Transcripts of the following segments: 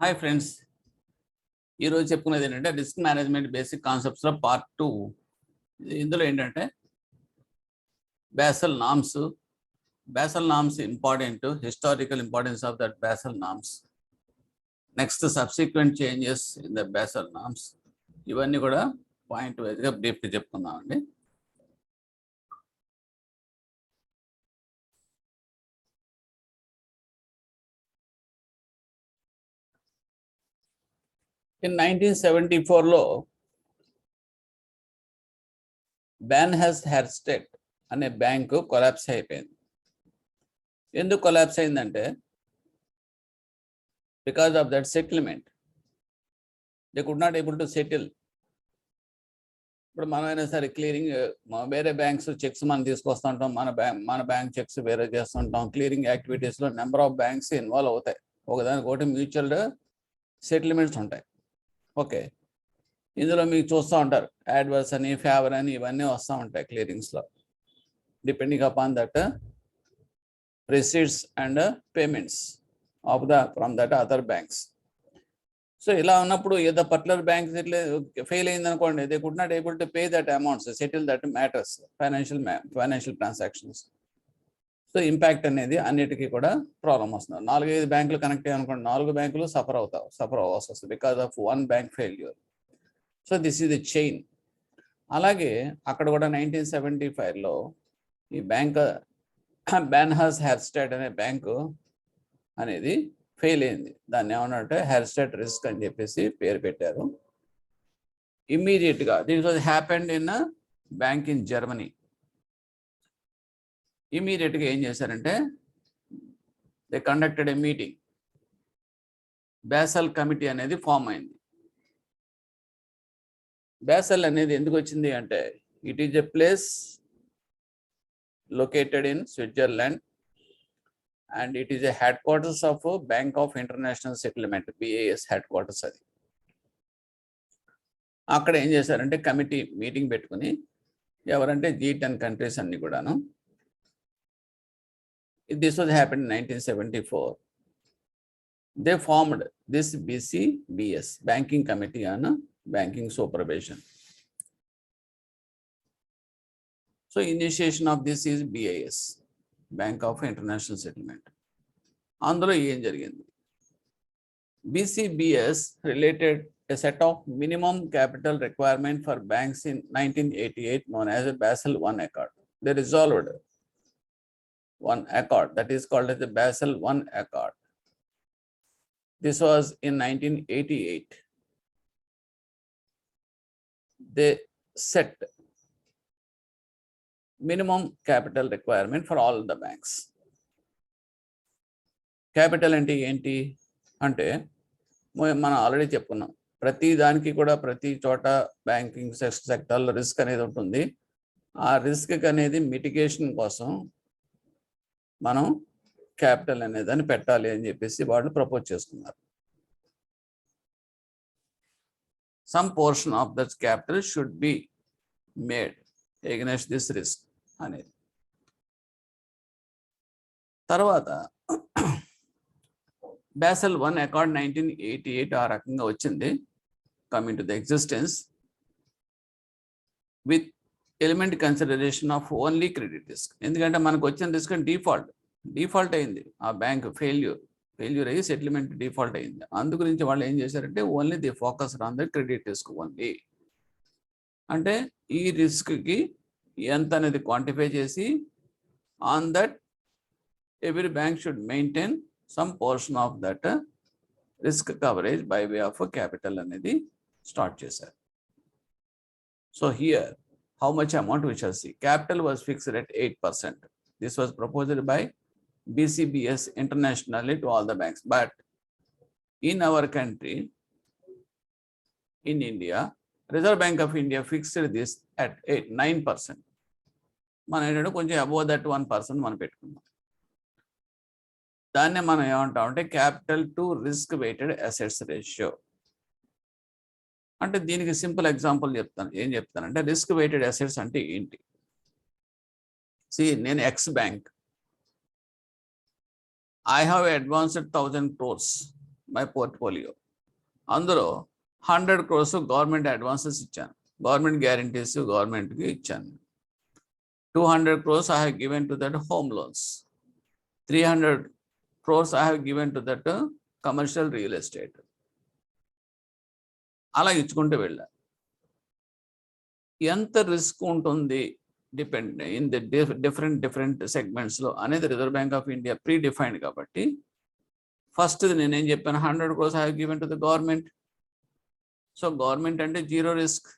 Hi friends, ఈరోజు చెప్పుకునేది ఏంటంటే రిస్క్ మేనేజ్మెంట్ బేసిక్ కాన్సెప్ట్స్లో పార్ట్ 2. ఇందులో ఏంటంటే BASEL norms important, historical importance of that BASEL norms, next subsequent changes in the BASEL norms, ఇవన్నీ కూడా point వైజ్గా బ్రీఫ్గా చెప్పుకుందామండి. In 1974లో Bfm-Mod అనే బ్యాంకు కొలాప్స్ అయిపోయింది. ఎందుకు కొలాప్స్ అయిందంటే because of that settlement they could not able to settle. ఇప్పుడు మనమైనా సరే క్లియరింగ్ వేరే బ్యాంక్స్ చెక్స్ మనం తీసుకొస్తుంటాం, మన బ్యాంక్ చెక్స్ వేరే చేస్తుంటాం. క్లియరింగ్ యాక్టివిటీస్లో నెంబర్ ఆఫ్ బ్యాంక్స్ ఇన్వాల్వ్ అవుతాయి. ఒకదానికొకటి మ్యూచువల్ సెటిల్మెంట్స్ ఉంటాయి. ఓకే, ఇందులో మీకు చూస్తూ ఉంటారు యాడ్వర్స్ అని, ఫేవర్ అని, ఇవన్నీ వస్తూ ఉంటాయి క్లియరింగ్స్లో, depending upon that receipts and payments of from that other banks. So ఇలా ఉన్నప్పుడు ఏదో పర్టికులర్ బ్యాంక్స్ ఇట్లా ఫెయిల్ అయింది అనుకోండి, they could not able to pay that amounts, settle that matters, financial transactions. So impact అనేది అన్నిటికీ కూడా ప్రాబ్లం వస్తుంది. 4-5 బ్యాంకులు కనెక్ట్ అయ్యాయి అనుకోండి, 4 బ్యాంకులు సఫర్ అవ్వాల్సి వస్తుంది because of one bank failure. So this is the chain. అలాగే అక్కడ కూడా 1975లో ఈ బ్యాంక్ Bfm-Mod అనే బ్యాంకు అనేది ఫెయిల్ అయింది. దాన్ని ఏమన్నంటే హెర్స్టెట్ రిస్క్ అని చెప్పేసి పేరు పెట్టారు. ఇమ్మీడియట్గా this was happened in bank in Germany. ఇమ్మీడియట్గా ఏం చేశారంటే they conducted a meeting. BASEL committee అనేది ఫామ్ అయింది. BASEL అనేది ఎందుకు వచ్చింది అంటే it is a place located in Switzerland and it is a headquarters of Bank of International Settlement, BAS headquarters. అది అక్కడ ఏం చేశారంటే కమిటీ మీటింగ్ పెట్టుకుని, ఎవరంటే G10 కంట్రీస్ అన్ని కూడాను. This was happen in 1974. They formed this BCBS, banking committee on banking supervision. So initiation of this is BIS, Bank of International Settlement. అందులో ఏం జరిగింది? BCBS related a set of minimum capital requirement for banks in 1988 known as a BASEL I Accord. They resolved one accord that is called as the BASEL I Accord. This was in 1988. They set minimum capital requirement for all the banks. Capital అంటే ఏంటి అంటే మనం already చెప్పుకున్నాం, ప్రతి దానికి కూడా ప్రతి చోట బ్యాంకింగ్ సెక్టర్లో రిస్క్ అనేది ఉంటుంది. ఆ రిస్క్ అనేది మిటిగేషన్ కోసం మనం క్యాపిటల్ అనేదాన్ని పెట్టాలి అని చెప్పేసి వాళ్ళు ప్రపోజ్ చేసుకున్నారు. Some portion of that capital should be made against this risk అనేది. తర్వాత BASEL I Accord 1988 ఆ రకంగా వచ్చింది, coming to the existence with element consideration of only credit risk. ఎందుకంటే మనకు వచ్చిన రిస్క్ డిఫాల్ట్ అయింది, ఆ బ్యాంక్ ఫెయిల్యూర్ అయ్యి సెటిల్మెంట్ డిఫాల్ట్ అయింది. అందు గురించి వాళ్ళు ఏం చేశారంటే only the focus on the credit risk only. అంటే ఈ రిస్క్కి ఎంత అనేది క్వాంటిఫై చేసి on that every bank should maintain some portion of that risk coverage by way of capital అనేది స్టార్ట్ చేశారు. So here how much amount we shall see. Capital was fixed at 8%. This was proposed by BCBS internationally to all the banks. But in our country, in India, Reserve Bank of India fixed this at 9%. మనం ఏంటంటే కొంచెం above that 1% మనం పెట్టుకున్నాం. దాన్నే మనం ఏమంటామంటే capital to risk weighted assets ratio. అంటే దీనికి సింపుల్ ఎగ్జాంపుల్ చెప్తాను. ఏం చెప్తానంటే రిస్క్ వెయిటెడ్ అసెట్స్ అంటే ఏంటి? నేను X bank, I have advanced 1,000 crores my portfolio. అందులో 100 crores గవర్నమెంట్ అడ్వాన్సెస్ ఇచ్చాను, గవర్నమెంట్ గ్యారంటీస్ గవర్నమెంట్కి ఇచ్చాను. 200 crores I have given to that home loans. 300 crores I have given to that commercial real estate. అలా ఇచ్చుకుంటూ వెళ్ళా. ఎంత రిస్క్ ఉంటుంది depend in the different సెగ్మెంట్స్లో అనేది reserve Bank of India pre defined కాబట్టి ఫస్ట్ నేనేం చెప్పాను, 100 crores I have given to the government. So government అంటే zero risk.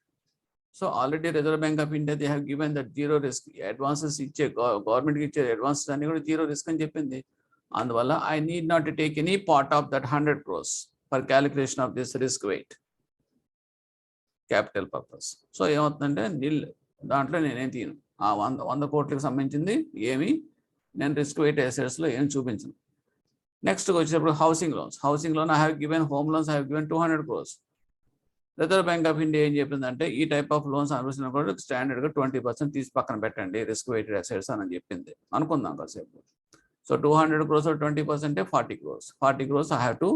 So already Reserve Bank of India they have given that zero risk. Advances ఇచ్చే గవర్నమెంట్కి ఇచ్చే advances అన్ని కూడా zero risk అని చెప్పింది. అందువల్ల I need not to take any part of that 100 crores for calculation of this risk weight capital purpose. So ఏమవుతుందంటే nil, దాంట్లో నేనేం తీయను. ఆ 100 కోట్లకు సంబంధించింది ఏమి నేను రిస్క్ వెయిట్ అసెట్స్లో ఏం చూపించను. నెక్స్ట్ వచ్చేటప్పుడు housing loans. Housing loan I have given, home loans I have given 200 crores. Reserve Bank of India ఏం చెప్పిందంటే ఈ టైప్ ఆఫ్ లోన్స్ అనుభవించిన కూడా స్టాండర్డ్గా 20% తీసి పక్కన పెట్టండి రిస్క్ వెయిటెడ్ అసెట్స్ అని చెప్పింది. అనుకుందాం కాసేపు. So 200 crores 20% 40 crores. 40 crores I have to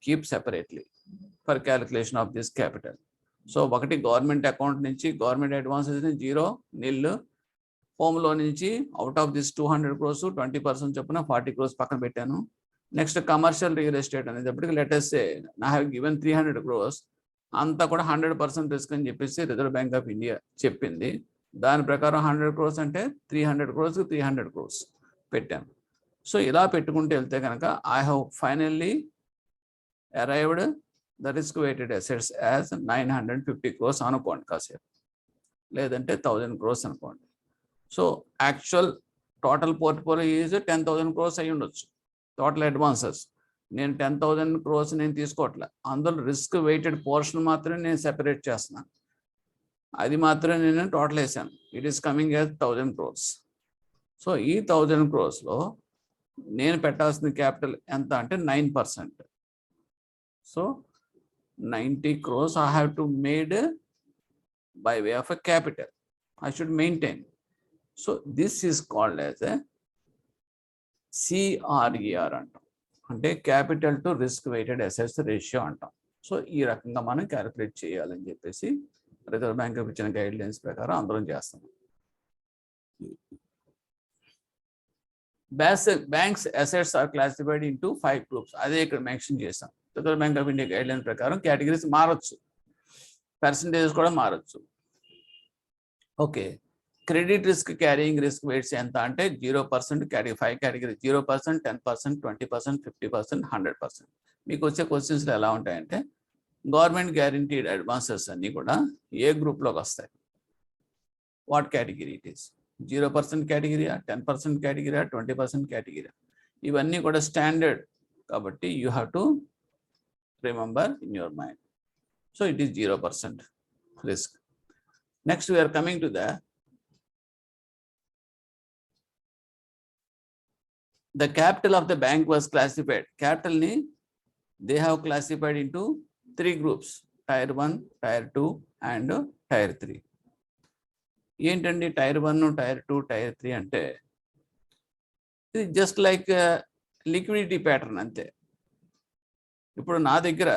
keep separately for calculation of this capital. So ఒకటి గవర్నమెంట్ అకౌంట్ నుంచి government advances zero nil, home loan నుంచి అవుట్ ఆఫ్ దిస్ 200 crores 20% చొప్పున 40 crores పక్కన పెట్టాను. నెక్స్ట్ కమర్షియల్ రియల్ ఎస్టేట్ అనేటప్పటికి latest I have given 300 crores. అంతా కూడా 100% risk అని చెప్పేసి రిజర్వ్ బ్యాంక్ ఆఫ్ ఇండియా చెప్పింది. దాని ప్రకారం 100 crores అంటే 300 crores 300 crores పెట్టాను. సో ఇలా పెట్టుకుంటూ వెళ్తే కనుక I have finally arrived the risk weighted assets as 950 crores అనుకోండి కాసేపు, లేదంటే 1000 crores అనుకోండి. So actual total portfolio is 10,000 crores అయి ఉండొచ్చు టోటల్ అడ్వాన్సెస్. నేను 10,000 crores నేను తీసుకోవట్లే, అందులో రిస్క్ వెయిటెడ్ పోర్షన్ మాత్రమే నేను సెపరేట్ చేస్తున్నాను. అది మాత్రమే నేను టోటల్ వేసాను. It is coming as 1000 crores. So ఈ 1000 crores నేను పెట్టాల్సిన క్యాపిటల్ ఎంత అంటే 9%. So 90 crores I have to made by way of a capital I should maintain. So this is called as a CRER అంటాం, అంటే capital to risk weighted assets ratio అంటాం. So ఈ రకంగా మనం క్యాలిక్యులేట్ చేయాలని చెప్పేసి రిజర్వ్ బ్యాంక్ ఇచ్చిన guidelines ప్రకారం అందరం చేస్తాం. Banks assets are classified into 5 groups. అదే ఇక్కడ మెన్షన్ చేస్తాం. Reserve Bank of India guideline ప్రకారం కేటగిరీస్ మారచ్చు, పర్సంటేజెస్ కూడా మారచ్చు. Okay, credit risk carrying risk weights ఎంత అంటే 0% కేటగిరీ 5 కేటగిరీ 0%, 10%, 20%, 50%, 100%. మీకు వచ్చే క్వశ్చన్స్లో ఎలా ఉంటాయంటే గవర్నమెంట్ గ్యారంటీడ్ అడ్వాన్సెస్ అన్నీ కూడా ఏ గ్రూప్లోకి వస్తాయి, వాట్ కేటగిరీ ఇట్ ఈస్, 0% కేటగిరీయా, 10% కేటగిరీయా, 20% కేటగిరీయా, ఇవన్నీ కూడా స్టాండర్డ్ కాబట్టి you have to remember in your mind. So it is 0% risk. Next we are coming to the capital of the bank was classified. Capital ni they have classified into 3 groups, tier 1, tier 2 and tier 3. ఏంటండి tyre 1, tyre 2, tyre 3 అంటే ఇది just like liquidity pattern అంతే. ఇప్పుడు నా దగ్గర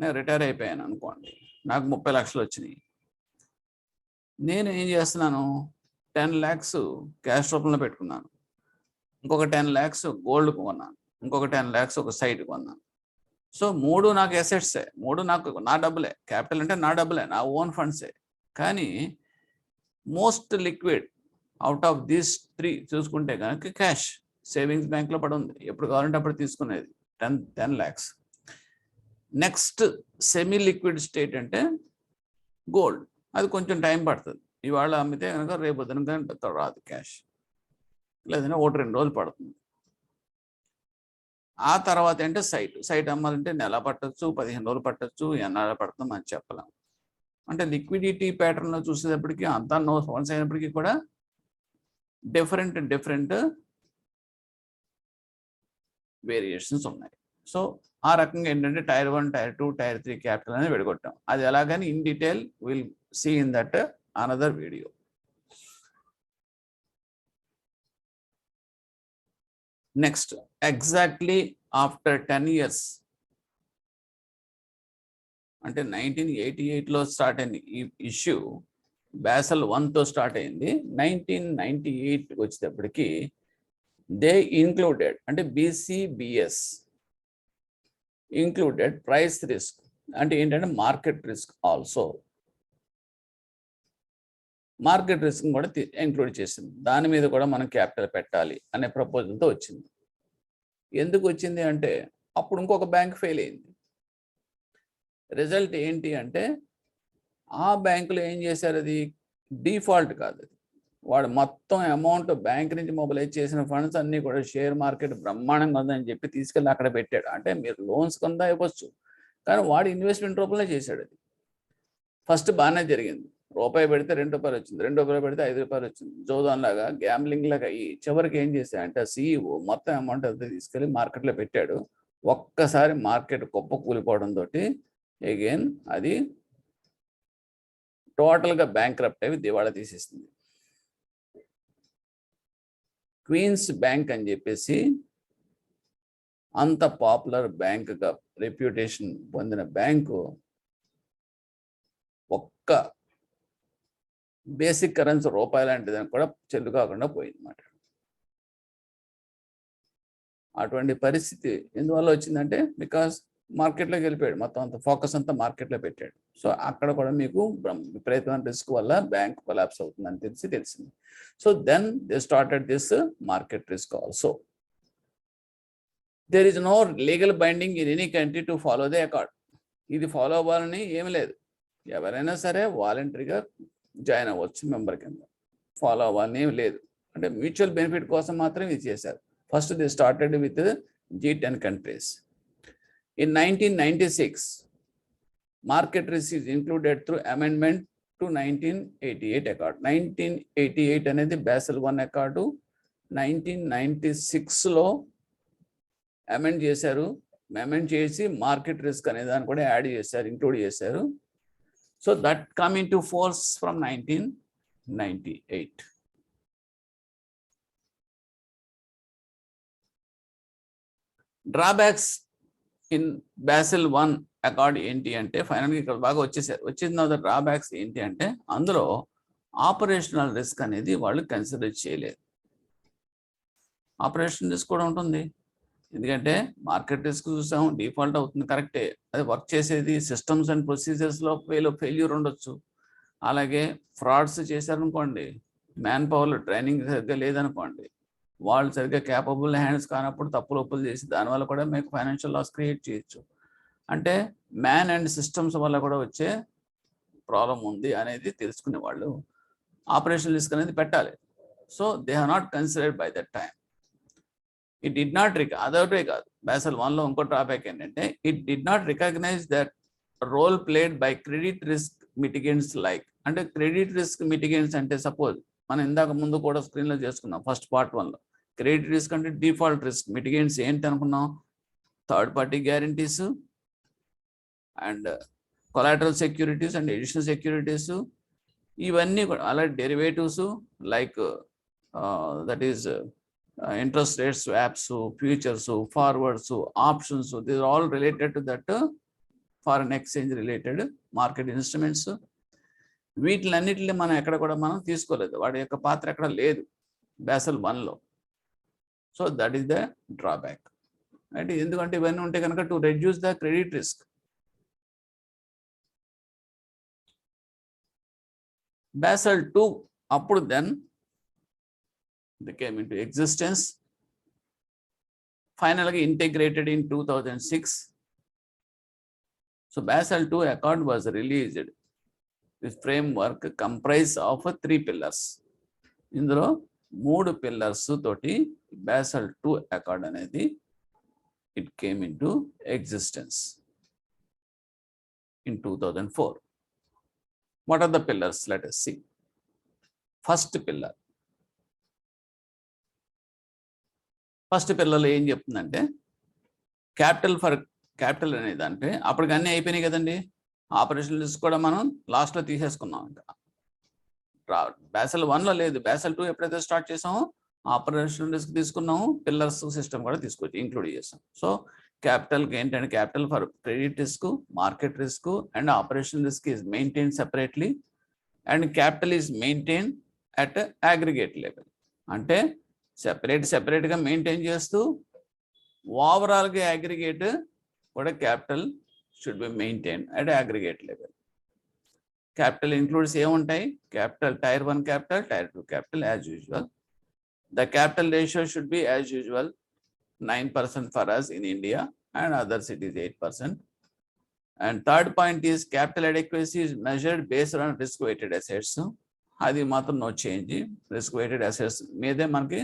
నేను retire అయిపోయాను అనుకోండి, నాకు 30 లక్షలు వచ్చినాయి. నేను ఏం చేస్తున్నాను, 10 lakhs క్యాష్ రూపంలో పెట్టుకున్నాను, ఇంకొక 10 lakhs గోల్డ్ కొన్నాను, ఇంకొక 10 lakhs ఒక సైట్ కొన్నాను. సో 3 నాకు అసెట్సే, 3 నాకు నా డబ్బులే, క్యాపిటల్ అంటే నా డబ్బులే, నా ఓన్ ఫండ్సే. కానీ most liquid out of these 3 చూసుకుంటే కనుక క్యాష్ సేవింగ్స్ బ్యాంక్లో పడి ఉంది, ఎప్పుడు కావాలంటే అప్పుడు తీసుకునేది 10 lakhs. Next semi liquid state అంటే గోల్డ్. అది కొంచెం టైం పడుతుంది, ఇవాళ అమ్మితే కనుక రేపు కనుక రాదు క్యాష్, లేదంటే 1-2 రోజులు పడుతుంది. ఆ తర్వాత అంటే సైట్ అమ్మాలంటే నెల పట్టచ్చు, 15 రోజులు పట్టచ్చు, ఎన్నాళ్ళు పడుతుంది అని చెప్పలేం. అంటే లిక్విడిటీ ప్యాటర్న్లో చూసేటప్పటికి అంతా నో ఫండ్స్ అయినప్పటికీ కూడా డిఫరెంట్ వేరియేషన్స్ ఉన్నాయి. సో ఆ రకంగా ఏంటంటే టైర్ 1, టైర్ 2, టైర్ 3 క్యాపిటల్ అనేది విడగొట్టాం. అది ఎలాగని in detail will see in that another video. Next exactly after 10 years అంటే 1988లో స్టార్ట్ అయిన ఈ ఇష్యూ బాసెల్ 1తో స్టార్ట్ అయింది. 1998 వచ్చేటప్పటికి దే ఇంక్లూడెడ్ అంటే BCBS ఇంక్లూడెడ్ ప్రైస్ రిస్క్ అంటే ఏంటంటే market risk also. Market risk కూడా ఇంక్లూడ్ చేసింది. దాని మీద కూడా మనం క్యాపిటల్ పెట్టాలి అనే ప్రపోజల్తో వచ్చింది. ఎందుకు వచ్చింది అంటే అప్పుడు ఇంకొక బ్యాంక్ ఫెయిల్ అయింది. రిజల్ట్ ఏంటి అంటే ఆ బ్యాంకులో ఏం చేశారు, అది డిఫాల్ట్ కాదు, వాడు మొత్తం అమౌంట్ బ్యాంక్ నుంచి మొబిలైజ్ చేసిన ఫండ్స్ అన్నీ కూడా షేర్ మార్కెట్ బ్రహ్మాండంగా ఉందని చెప్పి తీసుకెళ్ళి అక్కడ పెట్టాడు. అంటే మీరు లోన్స్ కింద ఇవ్వచ్చు, కానీ వాడు ఇన్వెస్ట్మెంట్ రూపంలో చేశాడు. అది ఫస్ట్ బాగానే జరిగింది. రూపాయి పెడితే ₹2 వచ్చింది, ₹2 పెడితే ₹5 వచ్చింది. జోదాన్ లాగా గ్యాంబ్లింగ్ లాగా అయ్యి చివరికి ఏం చేశాడంటే CEO మొత్తం అమౌంట్ అంతా తీసుకెళ్ళి మార్కెట్లో పెట్టాడు. ఒక్కసారి మార్కెట్ కుప్ప కూలిపోవడంతో అగైన్ అది టోటల్గా బ్యాంక్రప్ట్ అయి దివాళా తీసేస్తుంది. క్వీన్స్ బ్యాంక్ అని చెప్పేసి అంత పాపులర్ బ్యాంక్గా రెప్యుటేషన్ పొందిన బ్యాంకు ఒక్క బేసిక్ కరెన్సీ రూపాయి లాంటిదని కూడా చెల్లు కాకుండా పోయిందన్నమాట. అటువంటి పరిస్థితి ఎందువల్ల వచ్చిందంటే బికాస్ మార్కెట్లోకి వెళ్ళిపోయాడు, మొత్తం అంత ఫోకస్ అంతా మార్కెట్లో పెట్టాడు. సో అక్కడ కూడా మీకు విపరీతమైన రిస్క్ వల్ల బ్యాంక్ కొలాప్స్ అవుతుందని తెలిసింది. So then they started this market risk also. There is no legal binding in any country to follow the accord. ఇది ఫాలో అవ్వాలని ఏమి లేదు, ఎవరైనా సరే వాలంటరీగా జాయిన్ అవ్వచ్చు మెంబర్ కింద, ఫాలో అవ్వాలని ఏమి లేదు. అంటే మ్యూచువల్ బెనిఫిట్ కోసం మాత్రం ఇది చేశారు. First they started with G10 countries. In 1996, market risk is included through amendment to 1988 accord. 1988 అనేది BASEL 1 అకార్డు. 1996లో అమెండ్ చేశారు. అమెండ్ చేసి మార్కెట్ రిస్క్ అనే దాన్ని కూడా యాడ్ చేశారు, ఇంక్లూడ్ చేశారు. So that come in to force from 1998. Drawbacks in BASEL 1 accord ఏంటి అంటే ఫైనల్గా ఇక్కడ బాగా వచ్చిన తర్వాత డ్రాబ్యాక్స్ ఏంటి అంటే అందులో ఆపరేషనల్ రిస్క్ అనేది వాళ్ళు కన్సిడర్ చేయలేదు. ఆపరేషన్ రిస్క్ కూడా ఉంటుంది, ఎందుకంటే మార్కెట్ రిస్క్ చూసాం, డిఫాల్ట్ అవుతుంది కరెక్టే, అది వర్క్ చేసేది సిస్టమ్స్ అండ్ ప్రొసీజర్స్లో ఫెయిల్యూర్ ఉండొచ్చు. అలాగే ఫ్రాడ్స్ చేశారనుకోండి, మ్యాన్ పవర్లో ట్రైనింగ్ సరిగ్గా లేదనుకోండి, వాళ్ళు సరిగ్గా క్యాపబుల్ హ్యాండ్స్ కానప్పుడు తప్పులు ఒప్పులు చేసి దానివల్ల కూడా మీకు ఫైనాన్షియల్ లాస్ క్రియేట్ చేయొచ్చు. అంటే మ్యాన్ అండ్ సిస్టమ్స్ వల్ల కూడా వచ్చే ప్రాబ్లం ఉంది అనేది తెలుసుకునే వాళ్ళు ఆపరేషన్ రిస్క్ అనేది పెట్టాలి. So they have not considered by that time. It did not అదొకటే కాదు, BASEL 1లో ఇంకో టాపిక్ ఏంటంటే it did not recognise that role played by credit risk mitigants like. అంటే క్రెడిట్ రిస్క్ మిటిగెంట్స్ అంటే సపోజ్ మనం ఇందాక ముందు కూడా స్క్రీన్లో చేసుకున్నాం ఫస్ట్ పార్ట్ 1లో. క్రెడిట్ రిస్క్ అంటే డిఫాల్ట్ రిస్క్, మిటిగెంట్స్ ఏంటి అనుకున్నాం, third party guarantees and collateral securities and additional securities, ఇవన్నీ కూడా. అలాగే derivatives like that is interest rate swaps, futures, forwards, options, these are all related to that foreign exchange related market instruments. వీటిలన్నిటిని మనం ఎక్కడ కూడా మనం తీసుకోలేదు, వాడి యొక్క పాత్ర ఎక్కడ లేదు BASEL 1లో. So that is the drawback. అంటే ఎందుకంటే ఇవన్నీ ఉంటే కనుక to reduce the credit risk. BASEL 2 అప్పుడు then the came into existence, ఫైనల్గా integrated in 2006. So BASEL 2 accord was released. This framework comprise of 3 pillars. ఇందులో 3 pillars తోటి BASEL 2 అకార్డ్ అనేది it came into existence in 2004. What are the pillars? Let us see. First pillar. First పిల్లలు ఏం చెప్తుందంటే capital అనేది అంటే అప్పటికి అన్నీ అయిపోయినాయి కదండి, ఆపరేషన్ రిస్క్ కూడా మనం లాస్ట్లో తీసేసుకున్నాం. ఇంకా BASEL 1లో లేదు, BASEL 2 ఎప్పుడైతే స్టార్ట్ చేసామో ఆపరేషనల్ రిస్క్ తీసుకున్నాము, పిల్లర్స్ సిస్టమ్ కూడా తీసుకొచ్చి ఇంక్లూడ్ చేసాం. సో క్యాపిటల్కి ఏంటంటే capital for credit risk, market risk and operational risk is maintain separately and capital is maintain at aggregate level. అంటే సెపరేట్గా మెయింటైన్ చేస్తూ ఓవరాల్గా అగ్రిగేట్ కూడా capital should be maintain at aggregate level. Capital includes ఏముంటాయి? Capital tier 1 capital, tier 2 capital as usual. The capital ratio should be as usual 9% for us in India and other cities 8%. And third point is capital adequacy is measured based on risk weighted assets. అది మాత్రం no change. Risk weighted assets మీదే మనకి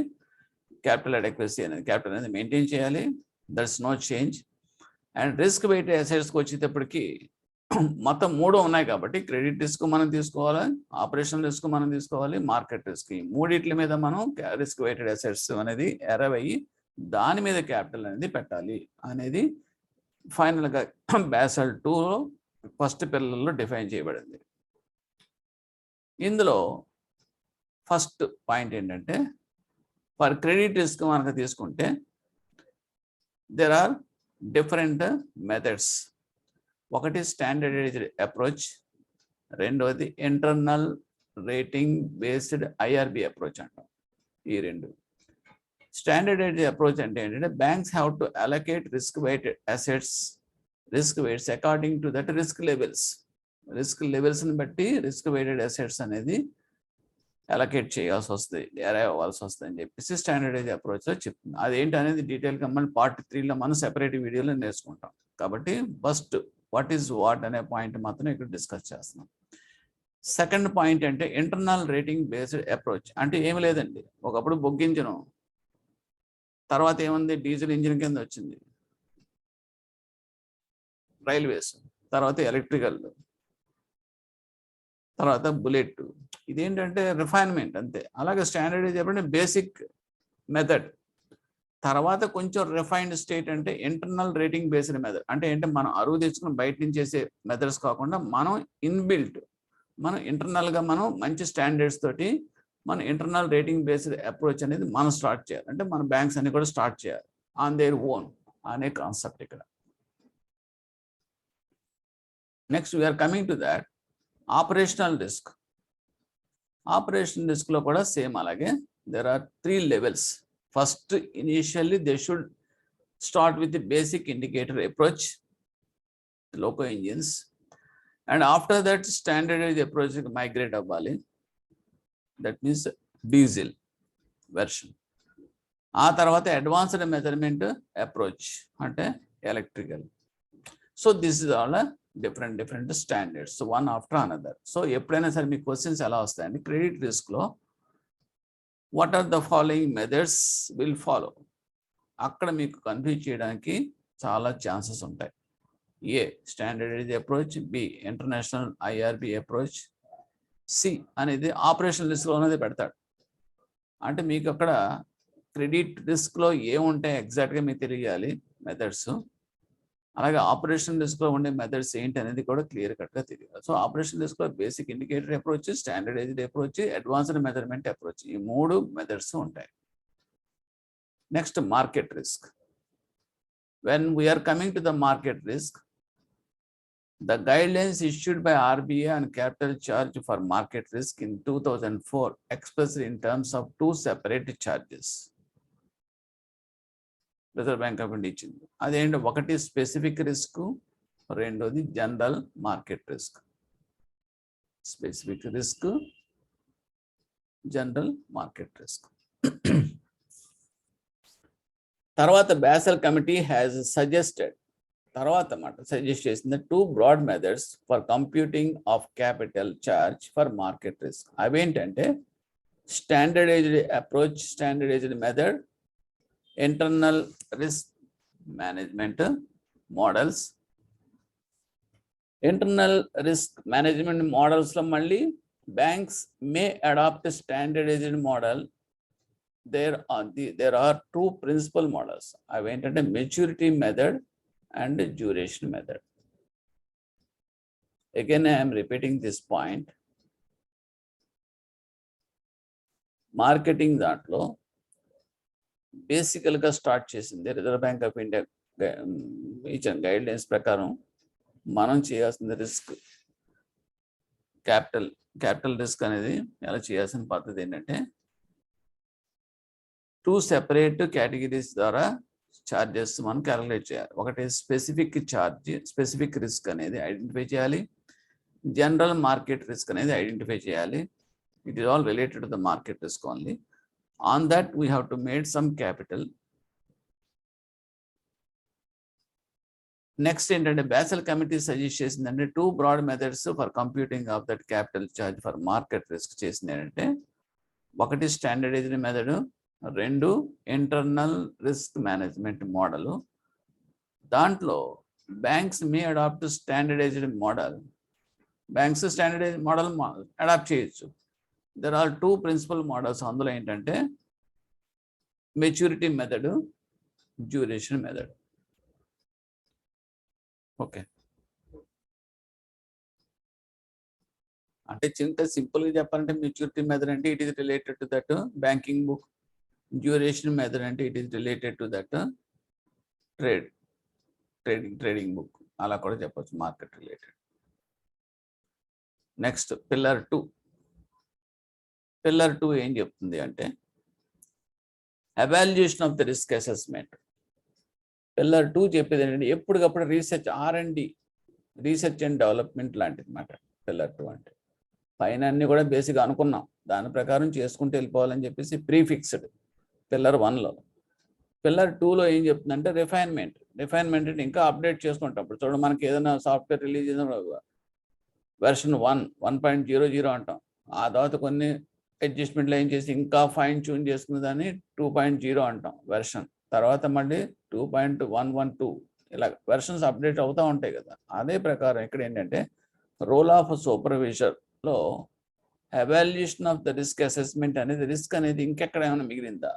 capital adequacy అనేది capital అనేది maintain చేయాలి. That's no change. And risk weighted assetsకి వచ్చేటప్పటికి మొత్తం 3 ఉన్నాయి కాబట్టి క్రెడిట్ రిస్క్ మనం తీసుకోవాలి, ఆపరేషనల్ రిస్క్ మనం తీసుకోవాలి, మార్కెట్ రిస్క్. ఈ మూడిట్ల మీద మనం రిస్క్ weighted assets అనేది ఎరవ్ అయ్యి దాని మీద క్యాపిటల్ అనేది పెట్టాలి అనేది ఫైనల్గా BASEL 2లో ఫస్ట్ పిల్లర్లో డిఫైన్ చేయబడింది. ఇందులో ఫస్ట్ పాయింట్ ఏంటంటే ఫర్ క్రెడిట్ రిస్క్ మనకు తీసుకుంటే దెర్ ఆర్ డిఫరెంట్ మెథడ్స్. ఒకటి స్టాండర్డైజ్డ్ అప్రోచ్, రెండవది internal rating based IRB approach అంటాం. ఈ రెండు. స్టాండర్డైజ్డ్ అప్రోచ్ అంటే ఏంటంటే banks have to allocate risk weighted assets, risk weights according to that risk levels. Risk లెవెల్స్ని బట్టి రిస్క్ weighted అసెట్స్ అనేది అలొకేట్ చేయాల్సి వస్తుంది, అరైవ్ అవ్వాల్సి వస్తుంది అని చెప్పేసి స్టాండర్డైజ్ అప్రోచ్లో చెప్తుంది. అదేంటి అనేది డీటెయిల్గా మనం పార్ట్ 3లో మనం సెపరేట్ వీడియోలో నేర్చుకుంటాం. కాబట్టి ఫస్ట్ వాట్ ఈజ్ వాట్ అనే పాయింట్ మాత్రం ఇక్కడ డిస్కస్ చేస్తున్నాం. సెకండ్ పాయింట్ అంటే ఇంటర్నల్ రేటింగ్ బేస్డ్ అప్రోచ్. అంటే ఏమి లేదండి, ఒకప్పుడు బొగ్గు ఇంజిన్, తర్వాత ఏముంది డీజిల్ ఇంజిన్ కింద వచ్చింది రైల్వేస్, తర్వాత ఎలక్ట్రికల్, తర్వాత బుల్లెట్. ఇదేంటంటే రిఫైన్మెంట్ అంతే. అలాగే స్టాండర్డైజ్ చెప్పండి బేసిక్ మెథడ్. తర్వాత కొంచెం రిఫైన్డ్ స్టేట్ అంటే ఇంటర్నల్ రేటింగ్ బేస్డ్ మెథడ్. అంటే ఏంటంటే మనం అరువు తెచ్చుకుని బయట నుంచి చేసే మెథడ్స్ కాకుండా మనం ఇన్బిల్ట్, మనం ఇంటర్నల్గా మనం మంచి స్టాండర్డ్స్ తోటి మన ఇంటర్నల్ రేటింగ్ బేస్డ్ అప్రోచ్ అనేది మనం స్టార్ట్ చేయాలి. అంటే మన బ్యాంక్స్ అన్ని కూడా స్టార్ట్ చేయాలి ఆన్ దేర్ ఓన్ అనే కాన్సెప్ట్ ఇక్కడ. Next we are coming to that operational risk. Operational రిస్క్లో కూడా సేమ్ అలాగే there are 3 levels. First, initially they should start with the basic indicator approach, loco engines, and after that standardized approach migrate avvali. That means diesel version. ఆ తర్వాత advanced measurement approach అంటే electrical. So this is all different standards one after another. So ఎప్పుడైనా సరే మీ questions ఎలా వస్తాయండి credit రిస్క్లో, what are the following methods will follow. అక్కడ మీకు కన్ఫ్యూజ్ చేయడానికి చాలా ఛాన్సెస్ ఉంటాయి. A standardised approach, B international IRB approach, C అనేది ఆపరేషనల్ రిస్క్లో అనేది పెడతాడు. అంటే మీకు అక్కడ క్రెడిట్ రిస్క్లో ఏముంటాయి ఎగ్జాక్ట్గా మీకు తెలియాలి మెథడ్స్. అలాగే ఆపరేషన్ రిస్క్లో ఉండే మెథడ్స్ ఏంటి అనేది కూడా క్లియర్ కట్గా తెలియాలి. సో ఆపరేషన్ రిస్క్లో basic indicator approach, standardised approach, advanced measurement approach, ఈ 3 మెథడ్స్ ఉంటాయి. Next market risk. When we are coming to the market risk, the guidelines issued by RBI on capital charge for market risk in 2004 expressed in terms of 2 separate charges. Reserve Bank of India ఇచ్చింది. అదేంటి, ఒకటి specific risk, రెండోది general market risk. Specific risk, general market risk. తర్వాత BASEL committee has suggested, తర్వాత suggest చేసింది 2 broad methods for computing of capital charge for market risk. అవేంటంటే standardised approach, standardised method, internal risk management models. Internal risk management మోడల్స్లో మళ్ళీ banks may adopt standardised model. there are 2 principal models. అవేంటంటే maturity method and duration method. Again, I am repeating this point. Marketing దాంట్లో బేసికల్గా start చేసింది reserve Bank of India ఇచ్చిన guidelines ప్రకారం మనం చేయాల్సిన రిస్క్ క్యాపిటల్ రిస్క్ అనేది ఎలా చేయాల్సిన పద్ధతి ఏంటంటే 2 సెపరేట్ కేటగిరీస్ ద్వారా ఛార్జెస్ మనం క్యాలిక్యులేట్ చేయాలి. ఒకటి స్పెసిఫిక్ రిస్క్ అనేది ఐడెంటిఫై చేయాలి, జనరల్ మార్కెట్ రిస్క్ అనేది ఐడెంటిఫై చేయాలి. It is all related to the market risk only. On that we have to made some capital. Next ఏంటంటే BASEL కమిటీ సజెస్ట్ చేసిందంటే 2 broad methods for computing of that capital charge for market risk చేసింది ఏంటంటే, ఒకటి standardised method, 2 internal risk management model. దాంట్లో banks may adopt standardised model. Banks standardised model adopt చేయొచ్చు. There are 2 principal models. అందులో ఏంటంటే maturity method, duration method. Okay, అంటే సింపుల్గా చెప్పాలంటే మెచ్యూరిటీ మెథడ్ అంటే it is related to that banking book, duration method అంటే it is related to that trading book. అలా కూడా చెప్పచ్చు, మార్కెట్ రిలేటెడ్. నెక్స్ట్ పిల్లర్ 2 ఏం చెప్తుంది అంటే evaluation of the risk assessment. Pillar 2 చెప్పేది ఏంటంటే ఎప్పటికప్పుడు రీసెర్చ్ అండ్ డెవలప్మెంట్ లాంటిది అన్నమాట పిల్లర్ 2 అంటే. పైన అన్ని కూడా బేసిక్గా అనుకున్నాం, దాని ప్రకారం చేసుకుంటూ వెళ్ళిపోవాలని చెప్పేసి ప్రీఫిక్స్డ్ పిల్లర్ 1లో. పిల్లర్ 2లో ఏం చెప్తుందంటే రిఫైన్మెంట్ అంటే ఇంకా అప్డేట్ చేసుకుంటాం. ఇప్పుడు చూడండి, మనకి ఏదైనా సాఫ్ట్వేర్ రిలీజ్ అయినప్పుడు వెర్షన్ 1.00 అంటాం. ఆ తర్వాత కొన్ని అడ్జస్ట్మెంట్లు ఏం చేసి ఇంకా ఫైన్ ట్యూన్ చేసుకున్న దాన్ని 2.0 అంటాం వెర్షన్. తర్వాత మళ్ళీ 2.112 ఇలా వెర్షన్స్ అప్డేట్ అవుతూ ఉంటాయి కదా. అదే ప్రకారం ఇక్కడ ఏంటంటే రోల్ ఆఫ్ సూపర్వైజర్లో evaluation of the risk assessment అనేది, రిస్క్ అనేది ఇంకెక్కడ ఏమైనా మిగిలిందా,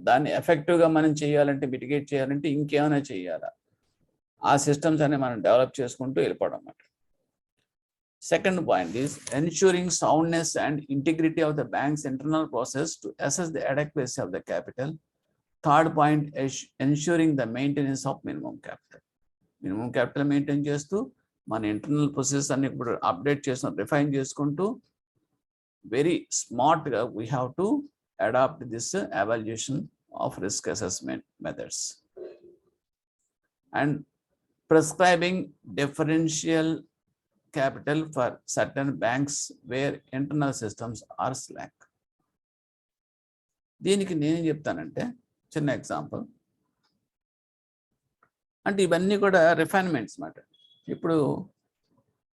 దాన్ని ఎఫెక్టివ్గా మనం చేయాలంటే, మిటిగేట్ చేయాలంటే ఇంకేమైనా చేయాలా, ఆ సిస్టమ్స్ అనేవి మనం డెవలప్ చేసుకుంటూ వెళ్ళిపోవడం అన్నమాట. Second point is ensuring soundness and integrity of the bank's internal process to assess the adequacy of the capital. Third point is ensuring the maintenance of minimum capital. Minimum capital maintain చేస్తూ మన internal process అన్ని ఇప్పుడు update చేస్తూ refine చేసుకుంటూ very స్మార్ట్గా we have to adapt this evaluation of risk assessment methods and prescribing differential capital for certain banks where internal systems are slack. దీనికి నేనేం చెప్తానంటే చిన్న ఎగ్జాంపుల్ అంటే ఇవన్నీ కూడా రిఫైన్మెంట్స్ మాట. ఇప్పుడు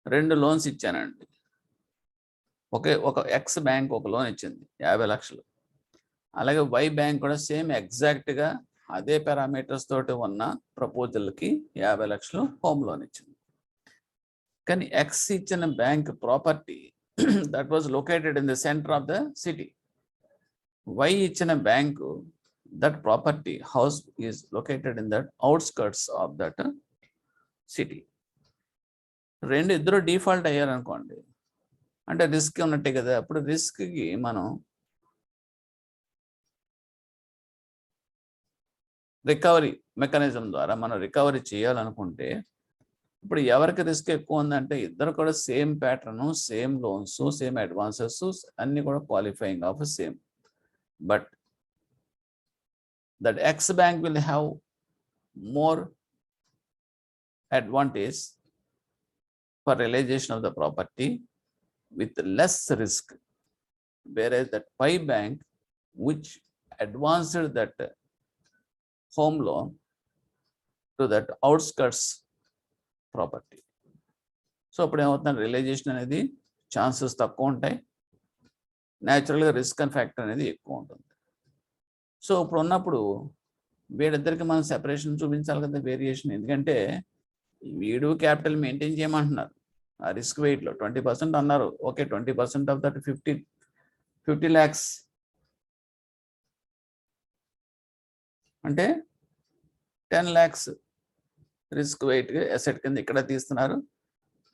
2 లోన్స్ ఇచ్చానండి. ఒక ఎక్స్ బ్యాంక్ ఒక లోన్ ఇచ్చింది 50 లక్షలు. అలాగే వై బ్యాంక్ కూడా సేమ్ ఎగ్జాక్ట్గా అదే పారామీటర్స్ తోటి ఉన్న ప్రపోజల్కి 50 లక్షలు హోమ్ లోన్ ఇచ్చింది. కానీ ఎక్స్ ఇచ్చిన bank property that was located in the centre of the city. Y ఇచ్చిన bank that property house is located in that outskirts of that city. ఇద్దరు డిఫాల్ట్ అయ్యారనుకోండి, అంటే రిస్క్ ఉన్నట్టే కదా. అప్పుడు రిస్క్కి మనం రికవరీ మెకానిజం ద్వారా మనం రికవరీ చేయాలనుకుంటే, ఇప్పుడు ఎవరికి రిస్క్ ఎక్కువ ఉందంటే ఇద్దరు కూడా same pattern, same loans, same advances అన్ని కూడా qualifying of same. But that X bank will have more advantage for realisation of the property with less risk, whereas that Y bank which advanced that home loan to that outskirts property. So అప్పుడు ఏమవుతుంది, realisation అనేది chances తక్కువ ఉంటాయి, న్యాచురల్గా risk and factor అనేది ఎక్కువ ఉంటుంది. So ఇప్పుడు ఉన్నప్పుడు వీడిద్దరికి మనం సెపరేషన్ చూపించాలి కదా, వేరియేషన్. ఎందుకంటే వీడు క్యాపిటల్ మెయింటైన్ చేయమంటున్నారు ఆ రిస్క్ వెయిట్లో 20% అన్నారు. ఓకే, 20% ఆఫ్ దట్ 50 lakhs అంటే 10 lakhs రిస్క్ వెయిట్ అసెట్ కింద ఇక్కడ తీస్తున్నారు.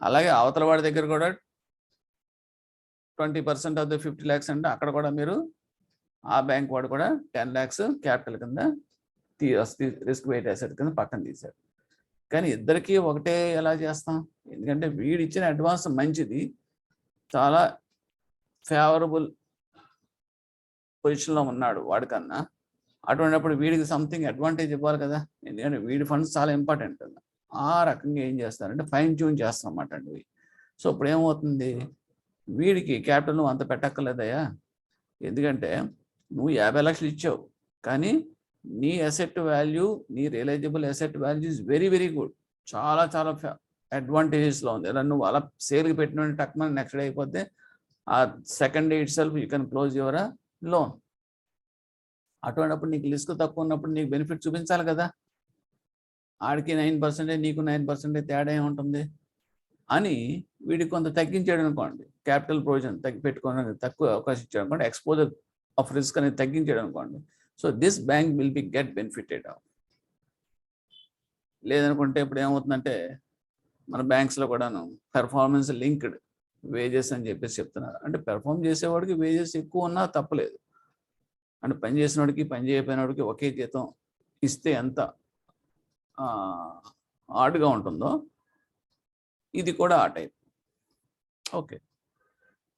అలాగే అవతల వాడి దగ్గర కూడా 20% ఆఫ్ ద 50 lakhs అంటే అక్కడ కూడా మీరు ఆ బ్యాంక్ వాడు కూడా 10 lakhs క్యాపిటల్ కింద రిస్క్ వెయిట్ అసెట్ కింద పక్కన తీశాడు. కానీ ఇద్దరికీ ఒకటే ఎలా చేస్తాం? ఎందుకంటే వీడు ఇచ్చిన అడ్వాన్స్ మంచిది, చాలా ఫేవరబుల్ పొజిషన్లో ఉన్నాడు వాడికన్నా. అటువంటిప్పుడు వీడికి సంథింగ్ అడ్వాంటేజ్ ఇవ్వాలి కదా, ఎందుకంటే వీడి ఫండ్స్ చాలా ఇంపార్టెంట్ కదా. ఆ రకంగా ఏం చేస్తారంటే ఫైన్ ట్యూన్ చేస్తాం అన్నమాట అండి. సో ఇప్పుడు ఏమవుతుంది, వీడికి క్యాపిటల్ నువ్వు అంత పెట్టక్కర్లేదయ్యా, ఎందుకంటే నువ్వు 50 లక్షలు ఇచ్చావు, కానీ నీ అసెట్ వాల్యూ, నీ realisable asset value is very very good, చాలా చాలా అడ్వాంటేజెస్లో ఉంది. ఇలా నువ్వు అలా సేల్కి పెట్టిన టక్మని నెక్స్ట్ డే అయిపోతే ఆ second day it self you can close your loan. అటువంటిప్పుడు నీకు రిస్క్ తక్కువ ఉన్నప్పుడు నీకు బెనిఫిట్ చూపించాలి కదా. ఆడికి 9%, నీకు 9% తేడా ఏముంటుంది అని వీడికి కొంత తగ్గించాడు అనుకోండి, క్యాపిటల్ ప్రొవిజన్ పెట్టుకోవడానికి తక్కువ అవకాశం ఇచ్చాడు అనుకోండి, ఎక్స్పోజర్ ఆఫ్ రిస్క్ అనేది తగ్గించాడు అనుకోండి. So this bank will be get benefited of. లేదనుకుంటే ఇప్పుడు ఏమవుతుందంటే మన బ్యాంక్స్లో కూడాను పెర్ఫార్మెన్స్ లింక్డ్ వేజెస్ అని చెప్పేసి చెప్తున్నారు. అంటే పెర్ఫార్మ్ చేసేవాడికి వేజెస్ ఎక్కువ ఉన్నా తప్పలేదు, అంటే పని చేసినోడికి పని చేయకపోయినోడికి ఒకే జీతం ఇస్తే ఎంత ఆడ్గా ఉంటుందో ఇది కూడా ఆ టైప్. ఓకే,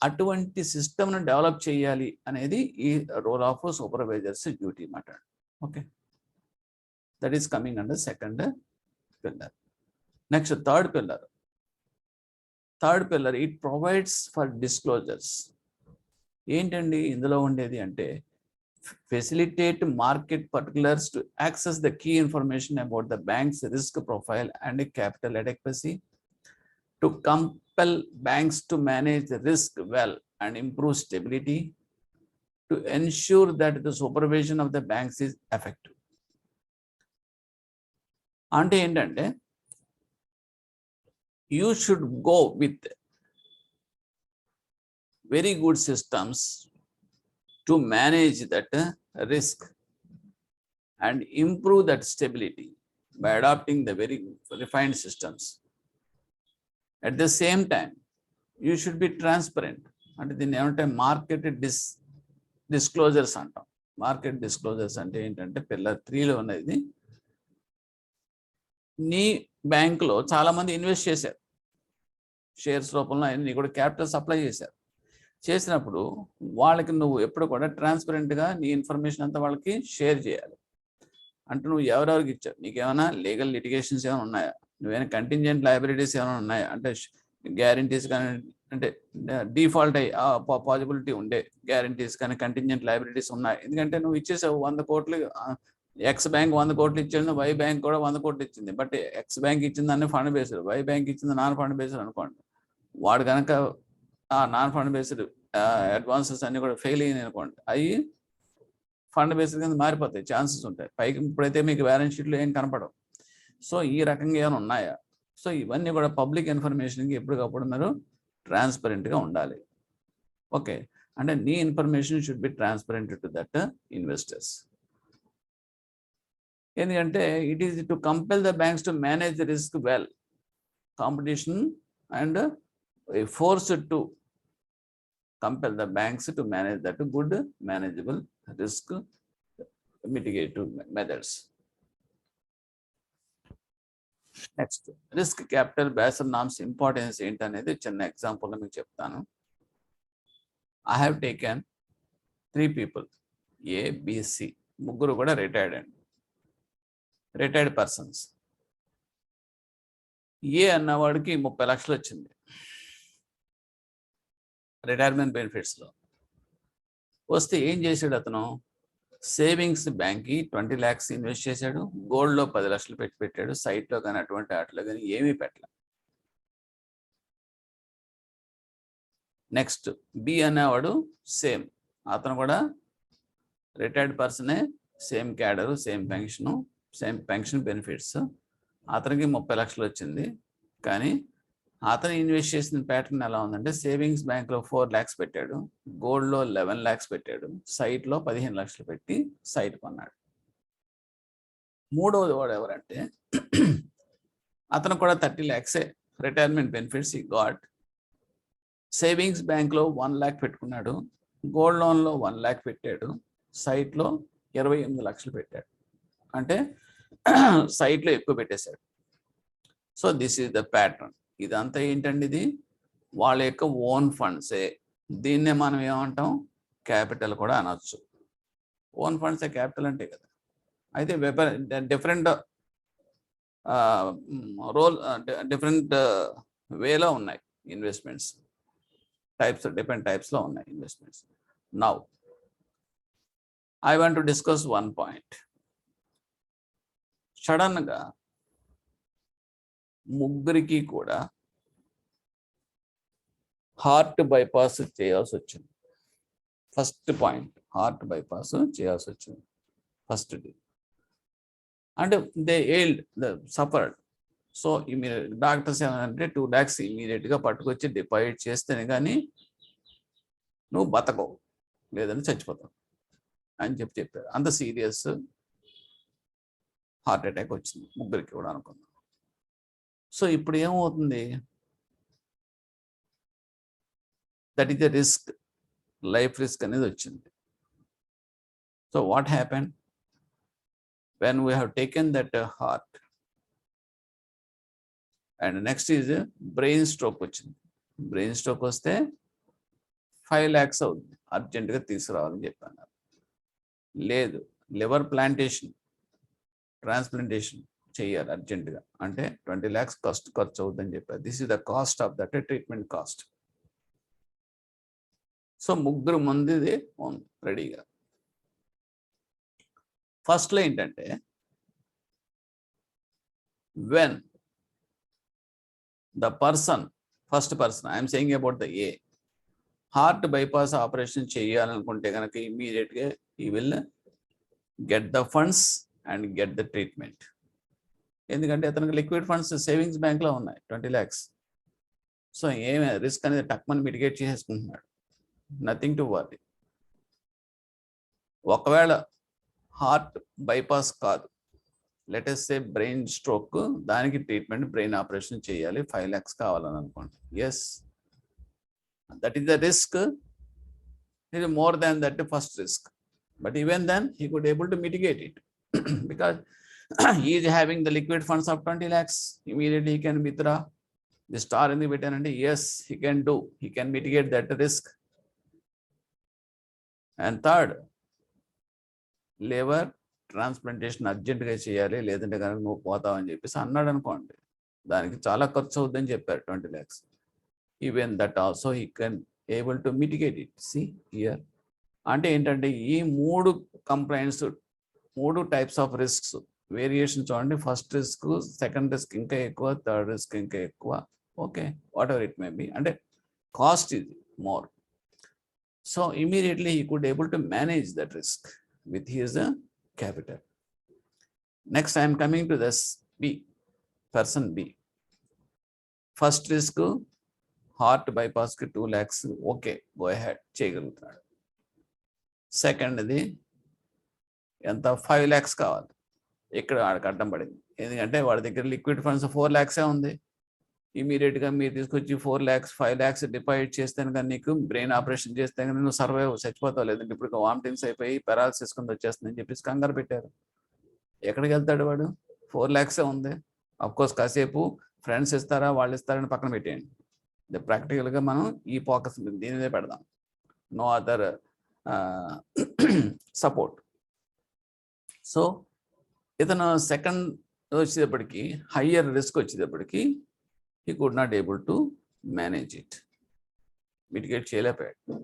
అటువంటి సిస్టమ్ను డెవలప్ చేయాలి అనేది ఈ రోల్ ఆఫ్ సూపర్వైజర్స్ డ్యూటీ మాట. Okay, that is coming under second pillar. Next third pillar it provides for disclosures. ఏంటండి ఇందులో ఉండేది అంటే facilitate market particulars to access the key information about the bank's risk profile and capital adequacy, to compel banks to manage the risk well and improve stability, to ensure that the supervision of the banks is effective. అంటే ఏంటంటే you should go with very good systems to manage that risk and improve that stability by adopting the very refined systems. At the same time, you should be transparent. And the market disclosures antam. Market disclosures ante entante pillar 3 lo unnadi. నీ bank లో చాలా మంది invest చేశారు, shares రూపంలో అన్ని కూడా capital supply చేసినప్పుడు వాళ్ళకి నువ్వు ఎప్పుడు కూడా ట్రాన్స్పరెంట్గా నీ ఇన్ఫర్మేషన్ అంతా వాళ్ళకి షేర్ చేయాలి. అంటే నువ్వు ఎవరెవరికి ఇచ్చావు, నీకేమైనా లీగల్ లిటిగేషన్స్ ఏమైనా ఉన్నాయా, నువ్వేమైనా కంటింజెంట్ లయబిలిటీస్ ఏమైనా ఉన్నాయా, అంటే గ్యారంటీస్ కానీ, అంటే డిఫాల్ట్ అయ్యి పాసిబిలిటీ ఉండే గ్యారంటీస్ కానీ కంటింజెంట్ లయబిలిటీస్ ఉన్నాయి. ఎందుకంటే నువ్వు ఇచ్చేసావు 100 కోట్లు, ఎక్స్ బ్యాంక్ 100 కోట్లు ఇచ్చింది, వై బ్యాంక్ కూడా 100 కోట్లు ఇచ్చింది. బట్ ఎక్స్ బ్యాంక్ ఇచ్చింది అన్ని ఫండ్ బేస్డ్, వై బ్యాంక్ ఇచ్చింది నాన్ ఫండ్ బేస్డ్ అనుకోండి. వాడు కనుక నాన్ ఫండ్ బేస్డ్ అడ్వాన్సెస్ అన్ని కూడా ఫెయిల్ అయినాయి అనుకోండి, అవి ఫండ్ బేస్డ్ కింద మారిపోతాయి, ఛాన్సెస్ ఉంటాయి. పైకి ఇప్పుడైతే మీకు బ్యాలెన్స్ షీట్లో ఏం కనపడవు. సో ఈ రకంగా ఏమైనా ఉన్నాయా, సో ఇవన్నీ కూడా పబ్లిక్ ఇన్ఫర్మేషన్కి ఎప్పటికప్పుడు మీరు ట్రాన్స్పరెంట్గా ఉండాలి. ఓకే, అంటే నీ information should be transparent to that investors. ఎందుకంటే it is to compel the banks to manage the risk well, competition and forced to compel the banks to manage that good manageable risk mitigative methods. Next, risk capital BASEL norms importance ఏంటనేది చిన్న example మీకు చెప్తాను. I have taken 3 people, A, B, C, ముగ్గురు కూడా retired persons. ఏ అన్నవాడికి 30 లక్షలు వచ్చింది retirement బెనిఫిట్స్లో. వస్తే ఏం చేశాడు అతను, సేవింగ్స్ బ్యాంక్కి 20 lakhs ఇన్వెస్ట్ చేశాడు, గోల్డ్లో 10 లక్షలు పెట్టాడు, సైట్లో కానీ అటువంటి వాటిలో కానీ ఏమీ పెట్టలే. నెక్స్ట్ బి అనేవాడు సేమ్, అతను కూడా రిటైర్డ్ పర్సనే, same cadre, same pension benefits. అతనికి 30 లక్షలు వచ్చింది, కానీ అతను ఇన్వెస్ట్ చేసిన ప్యాటర్న్ ఎలా ఉందంటే సేవింగ్స్ బ్యాంక్లో 4 lakhs పెట్టాడు, గోల్డ్లో 11 lakhs పెట్టాడు, సైట్లో 15 లక్షలు పెట్టి సైట్ కొన్నాడు. మూడవది వాడు ఎవరంటే అతను కూడా 30 lakhs రిటైర్మెంట్ బెనిఫిట్స్ ఈ గాట్. సేవింగ్స్ బ్యాంక్లో 1 lakh పెట్టుకున్నాడు, గోల్డ్ లోన్లో 1 lakh పెట్టాడు, సైట్లో 28 లక్షలు పెట్టాడు, అంటే సైట్లో ఎక్కువ పెట్టేశాడు. So this is the pattern. ఇదంతా ఏంటండి, ఇది వాళ్ళ యొక్క ఓన్ ఫండ్సే. దీన్నే మనం ఏమంటాం, క్యాపిటల్ కూడా అనొచ్చు. ఓన్ ఫండ్సే క్యాపిటల్ అంటే కదా. అయితే డిఫరెంట్ రోల్, డిఫరెంట్ వేలో ఉన్నాయి ఇన్వెస్ట్మెంట్స్ టైప్స్, డిఫరెంట్ టైప్స్లో ఉన్నాయి investments. Now I want to discuss one point. సడన్గా ముగ్గురికి కూడా హార్ట్ బైపాస్ చేయాల్సి వచ్చింది. ఫస్ట్ పాయింట్, హార్ట్ బైపాస్ చేయాల్సి వచ్చింది ఫస్ట్. అంటే they ailed, suffered. So immediate doctors ఏమంటే 2 lakhs ఇమీడియట్గా పట్టుకొచ్చి డిపాజిట్ చేస్తేనే కానీ నువ్వు బతకవు, లేదని చచ్చిపోతావు అని చెప్పారు. అంత సీరియస్ హార్ట్ అటాక్ వచ్చింది ముగ్గురికి కూడా అనుకున్నాం. సో ఇప్పుడు ఏమవుతుంది, that is the risk, life risk అనేది వచ్చింది. So what happen when we have taken that heart, and next is brain stroke వచ్చింది. బ్రెయిన్ స్ట్రోక్ వస్తే 5 lakhs అవుతుంది, అర్జెంటుగా తీసుకురావాలని చెప్పాను. లేదు, లివర్ ప్లాంటేషన్, ట్రాన్స్ప్లాంటేషన్ చేయాలి అర్జెంటుగా, అంటే 20 lakhs ఖర్చు అవుతుందని చెప్పారు. This is the cost of that treatment cost. So ముగ్గురు ముందుది ఉంది రెడీగా. ఫస్ట్లో ఏంటంటే, when the person, first person I'm saying about the A, heart bypass operation చేయాలనుకుంటే కనుక ఇమీడియట్గా ఈ will get the funds and get the treatment. ఎందుకంటే అతనికి లిక్విడ్ ఫండ్స్ సేవింగ్స్ బ్యాంక్లో ఉన్నాయి 20 lakhs. సో ఏమి రిస్క్ అనేది టక్మని మిటిగేట్ చేసేసుకుంటున్నాడు, నథింగ్ టు వరీ. ఒకవేళ హార్ట్ బైపాస్ కాదు, let us say brain stroke, దానికి ట్రీట్మెంట్ బ్రెయిన్ ఆపరేషన్ చేయాలి, 5 lakhs కావాలని అనుకోండి. Yes, that is the risk. it is more than that first risk, but even then he could able to mitigate it because he is having the liquid funds of 20 lakhs. Immediately he can withdraw the star in the button, and yes, he can mitigate that risk. And third, liver transplantation అర్జెంటుగా చేయాలి, లేదంటే కనుక నువ్వు పోతావని చెప్పేసి అన్నాడు అనుకోండి. దానికి చాలా ఖర్చు అవుతుందని చెప్పారు 20 lakhs. Even that also he can able to mitigate it. See here, అంటే ఏంటంటే ఈ 3 complaints, 3 types of risks variation చూడండి. ఫస్ట్ రిస్క్, సెకండ్ రిస్క్ ఇంకా ఎక్కువ, థర్డ్ రిస్క్ ఇంకా ఎక్కువ. Okay, what ever it may be, అంటే కాస్ట్ ఇది more. So immediately he could able to manage that risk with his capital. Next, I am coming to this B, person B. First risk, heart bypass ki 2 lakhs. Okay, go ahead, చేయగలుగుతాడు. Second the ఎంత, 5 lakhs కావాలి. ఇక్కడ వాడికి అడ్డం పడింది, ఎందుకంటే వాడి దగ్గర లిక్విడ్ ఫండ్స్ 4 lakhs ఉంది. ఇమీడియట్గా మీరు తీసుకొచ్చి 4 lakhs 5 lakhs డిపాజిట్ చేస్తేనే కానీ నీకు బ్రెయిన్ ఆపరేషన్ చేస్తే కానీ నువ్వు సర్వైవ్ చచ్చిపోతావు, లేదంటే ఇప్పుడు వామిటింగ్స్ అయిపోయి పెరాలసిస్ కింద వచ్చేస్తుందని చెప్పేసి కంగారు పెట్టారు. ఎక్కడికి వెళ్తాడు వాడు, 4 lakhs ఉంది. అఫ్కోర్స్ కాసేపు ఫ్రెండ్స్ ఇస్తారా వాళ్ళు ఇస్తారని పక్కన పెట్టేయండి. ప్రాక్టికల్గా మనం ఈ ఫోకస్ దీని మీద పెడదాం, నో అదర్ సపోర్ట్. సో ఇతను సెకండ్ వచ్చేటప్పటికి, హయ్యర్ రిస్క్ వచ్చేటప్పటికి he could not able to manage it, mitigate చేయలేకపోయాడు.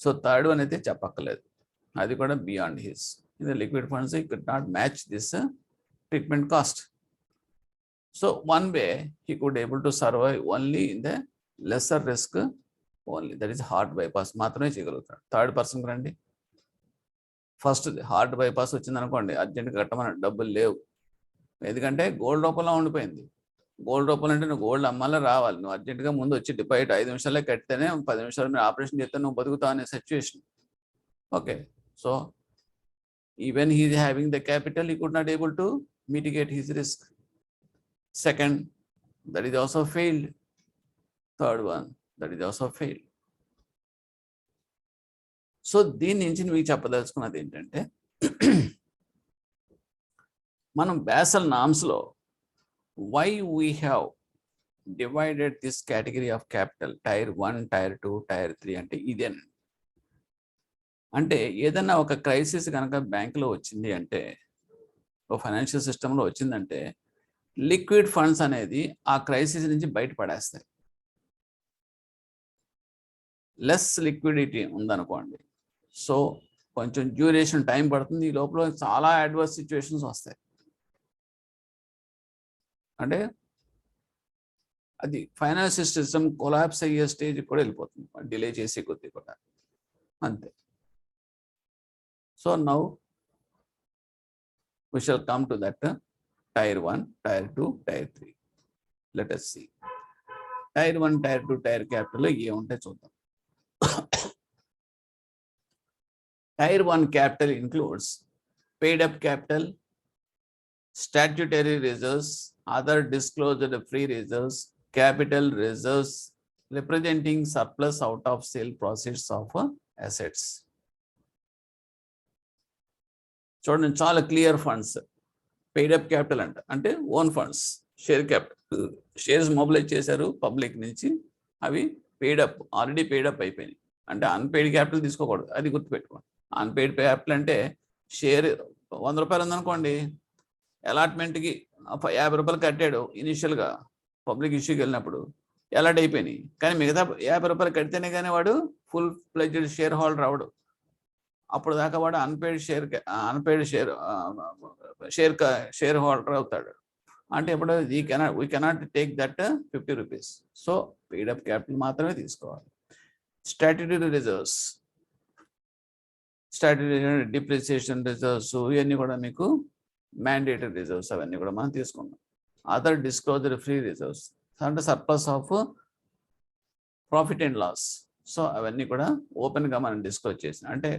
సో థర్డ్ వన్ అయితే చెప్పక్కర్లేదు, అది కూడా beyond his. In the liquid funds he could not match this treatment cost. So one way he could able to survive only in the lesser risk only, that is heart bypass మాత్రమే చేయగలుగుతాడు. Third person రండి. First heart bypass వచ్చింది అనుకోండి, అర్జెంట్గా కట్టమని డబ్బులు లేవు, ఎందుకంటే గోల్డ్ రూపంలో ఉండిపోయింది. గోల్డ్ రూపంలో అంటే నువ్వు గోల్డ్ అమ్మాలా రావాలి, నువ్వు అర్జెంటుగా ముందు వచ్చి డిపాజిట్ 5 నిమిషాలే కడితేనే 10 నిమిషాలు మీరు ఆపరేషన్ చేస్తే నువ్వు బతుకుతావు అనే situation. Okay, so even he is having the capital, he could not able to mitigate his risk. Second, that is also failed. Third one, that is also failed. So దీని నుంచి మీకు చెప్పదలుచుకున్నది ఏంటంటే మనం BASEL నామ్స్లో why we have divided this category of capital tier 1, tier 2, tier 3 అంటే ఇదేనండి. అంటే ఏదన్నా ఒక క్రైసిస్ కనుక బ్యాంకులో వచ్చింది అంటే, ఒక ఫైనాన్షియల్ సిస్టంలో వచ్చిందంటే లిక్విడ్ ఫండ్స్ అనేది ఆ క్రైసిస్ నుంచి బయటపడేస్తాయి. లెస్ లిక్విడిటీ ఉందనుకోండి, సో కొంచెం డ్యూరేషన్ టైం పడుతుంది. ఈ లోపల చాలా అడ్వర్స్ సిచ్యువేషన్స్ వస్తాయి. అంటే అది ఫైనాన్షియల్ సిస్టమ్ కొలాప్స్ అయ్యే స్టేజ్ కూడా వెళ్ళిపోతుంది, డిలే చేసే కొద్దీ కూడా అంతే. So now we shall come to that tier 1, tier 2, tier 3. Let us see. Tier 1, tier 2, tier capital ఏముంటే చూద్దాం. Tier 1 capital includes paid up capital, statutory reserves, other disclosed free reserves, capital reserves representing surplus out of sale proceeds of assets. చూడండి, చాలా clear funds. Paid up capital అంటే own funds, share capital, shares mobilise చేశారు public నుంచి, అవి paid up, already paid up అయిపోయినాయి. అంటే unpaid capital తీసుకోకూడదు, అది గుర్తుపెట్టుకోండి. అన్పెయిడ్ క్యాపిటల్ అంటే షేర్ 100 రూపాయలు ఉందనుకోండి, అలాట్మెంట్కి 50 రూపాయలు కట్టాడు ఇనిషియల్గా పబ్లిక్ ఇష్యూకి వెళ్ళినప్పుడు, అలాట్ అయిపోయినాయి. కానీ మిగతా 50 రూపాయలు కడితేనే కానీ వాడు ఫుల్ ఫ్లెడ్జ్డ్ షేర్ హోల్డర్ అవడు. అప్పుడు దాకా వాడు అన్పెయిడ్ షేర్ హోల్డర్ అవుతాడు. అంటే ఇప్పుడు we cannot take that 50 rupees. So paid up capital మాత్రమే తీసుకోవాలి. Statutory reserves, statutory depreciation reserves, ఇవన్నీ కూడా మీకు మ్యాండేటరీ రిజర్వ్స్, అవన్నీ కూడా మనం తీసుకున్నాం. అదర్ డిస్క్లోజర్ ఫ్రీ రిజర్వ్స్ అంటే surplus of profit and loss. So అవన్నీ కూడా ఓపెన్గా మనం డిస్క్లోజ్ చేసిన, అంటే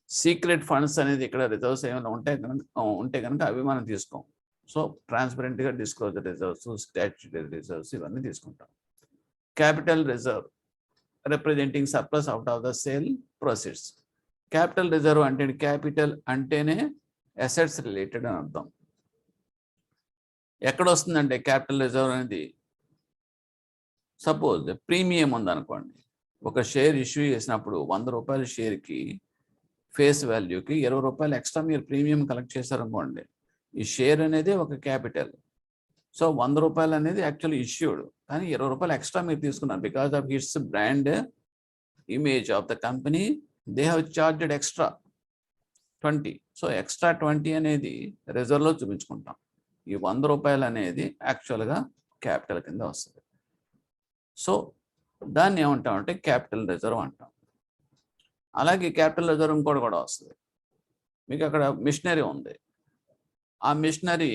సీక్రెట్ ఫండ్స్ అనేది ఇక్కడ రిజర్వ్స్ ఏమైనా ఉంటే కనుక అవి మనం తీసుకోం. సో ట్రాన్స్పరెంట్గా డిస్క్లోజర్ రిజర్వ్స్, స్టాట్యుటరీ రిజర్వ్స్ ఇవన్నీ తీసుకుంటాం. Capital reserve representing surplus out of the sale proceeds. Capital reserve అంటే క్యాపిటల్ అంటేనే అసెట్స్ రిలేటెడ్ అని అర్థం. ఎక్కడ వస్తుందంటే క్యాపిటల్ రిజర్వ్ అనేది, సపోజ్ ప్రీమియం ఉందనుకోండి, ఒక షేర్ ఇష్యూ చేసినప్పుడు 100 రూపాయల షేర్కి ఫేస్ వాల్యూకి 20 రూపాయలు ఎక్స్ట్రా మీరు ప్రీమియం కలెక్ట్ చేశారనుకోండి, ఈ షేర్ అనేది ఒక క్యాపిటల్. సో 100 రూపాయలు అనేది యాక్చువల్లీ ఇష్యూడ్, కానీ 20 రూపాయలు ఎక్స్ట్రా మీరు తీసుకున్నారు. Because of it's brand image of the company, they have charged extra 20. So extra 20 అనేది రిజర్వ్లో చూపించుకుంటాం. ఈ 100 రూపాయలు అనేది యాక్చువల్గా క్యాపిటల్ కింద వస్తుంది. సో దాన్ని ఏమంటామంటే క్యాపిటల్ రిజర్వ్ అంటాం. అలాగే క్యాపిటల్ రిజర్వ్ ఇంకోటి కూడా వస్తుంది. మీకు అక్కడ మిషనరీ ఉంది, ఆ మిషనరీ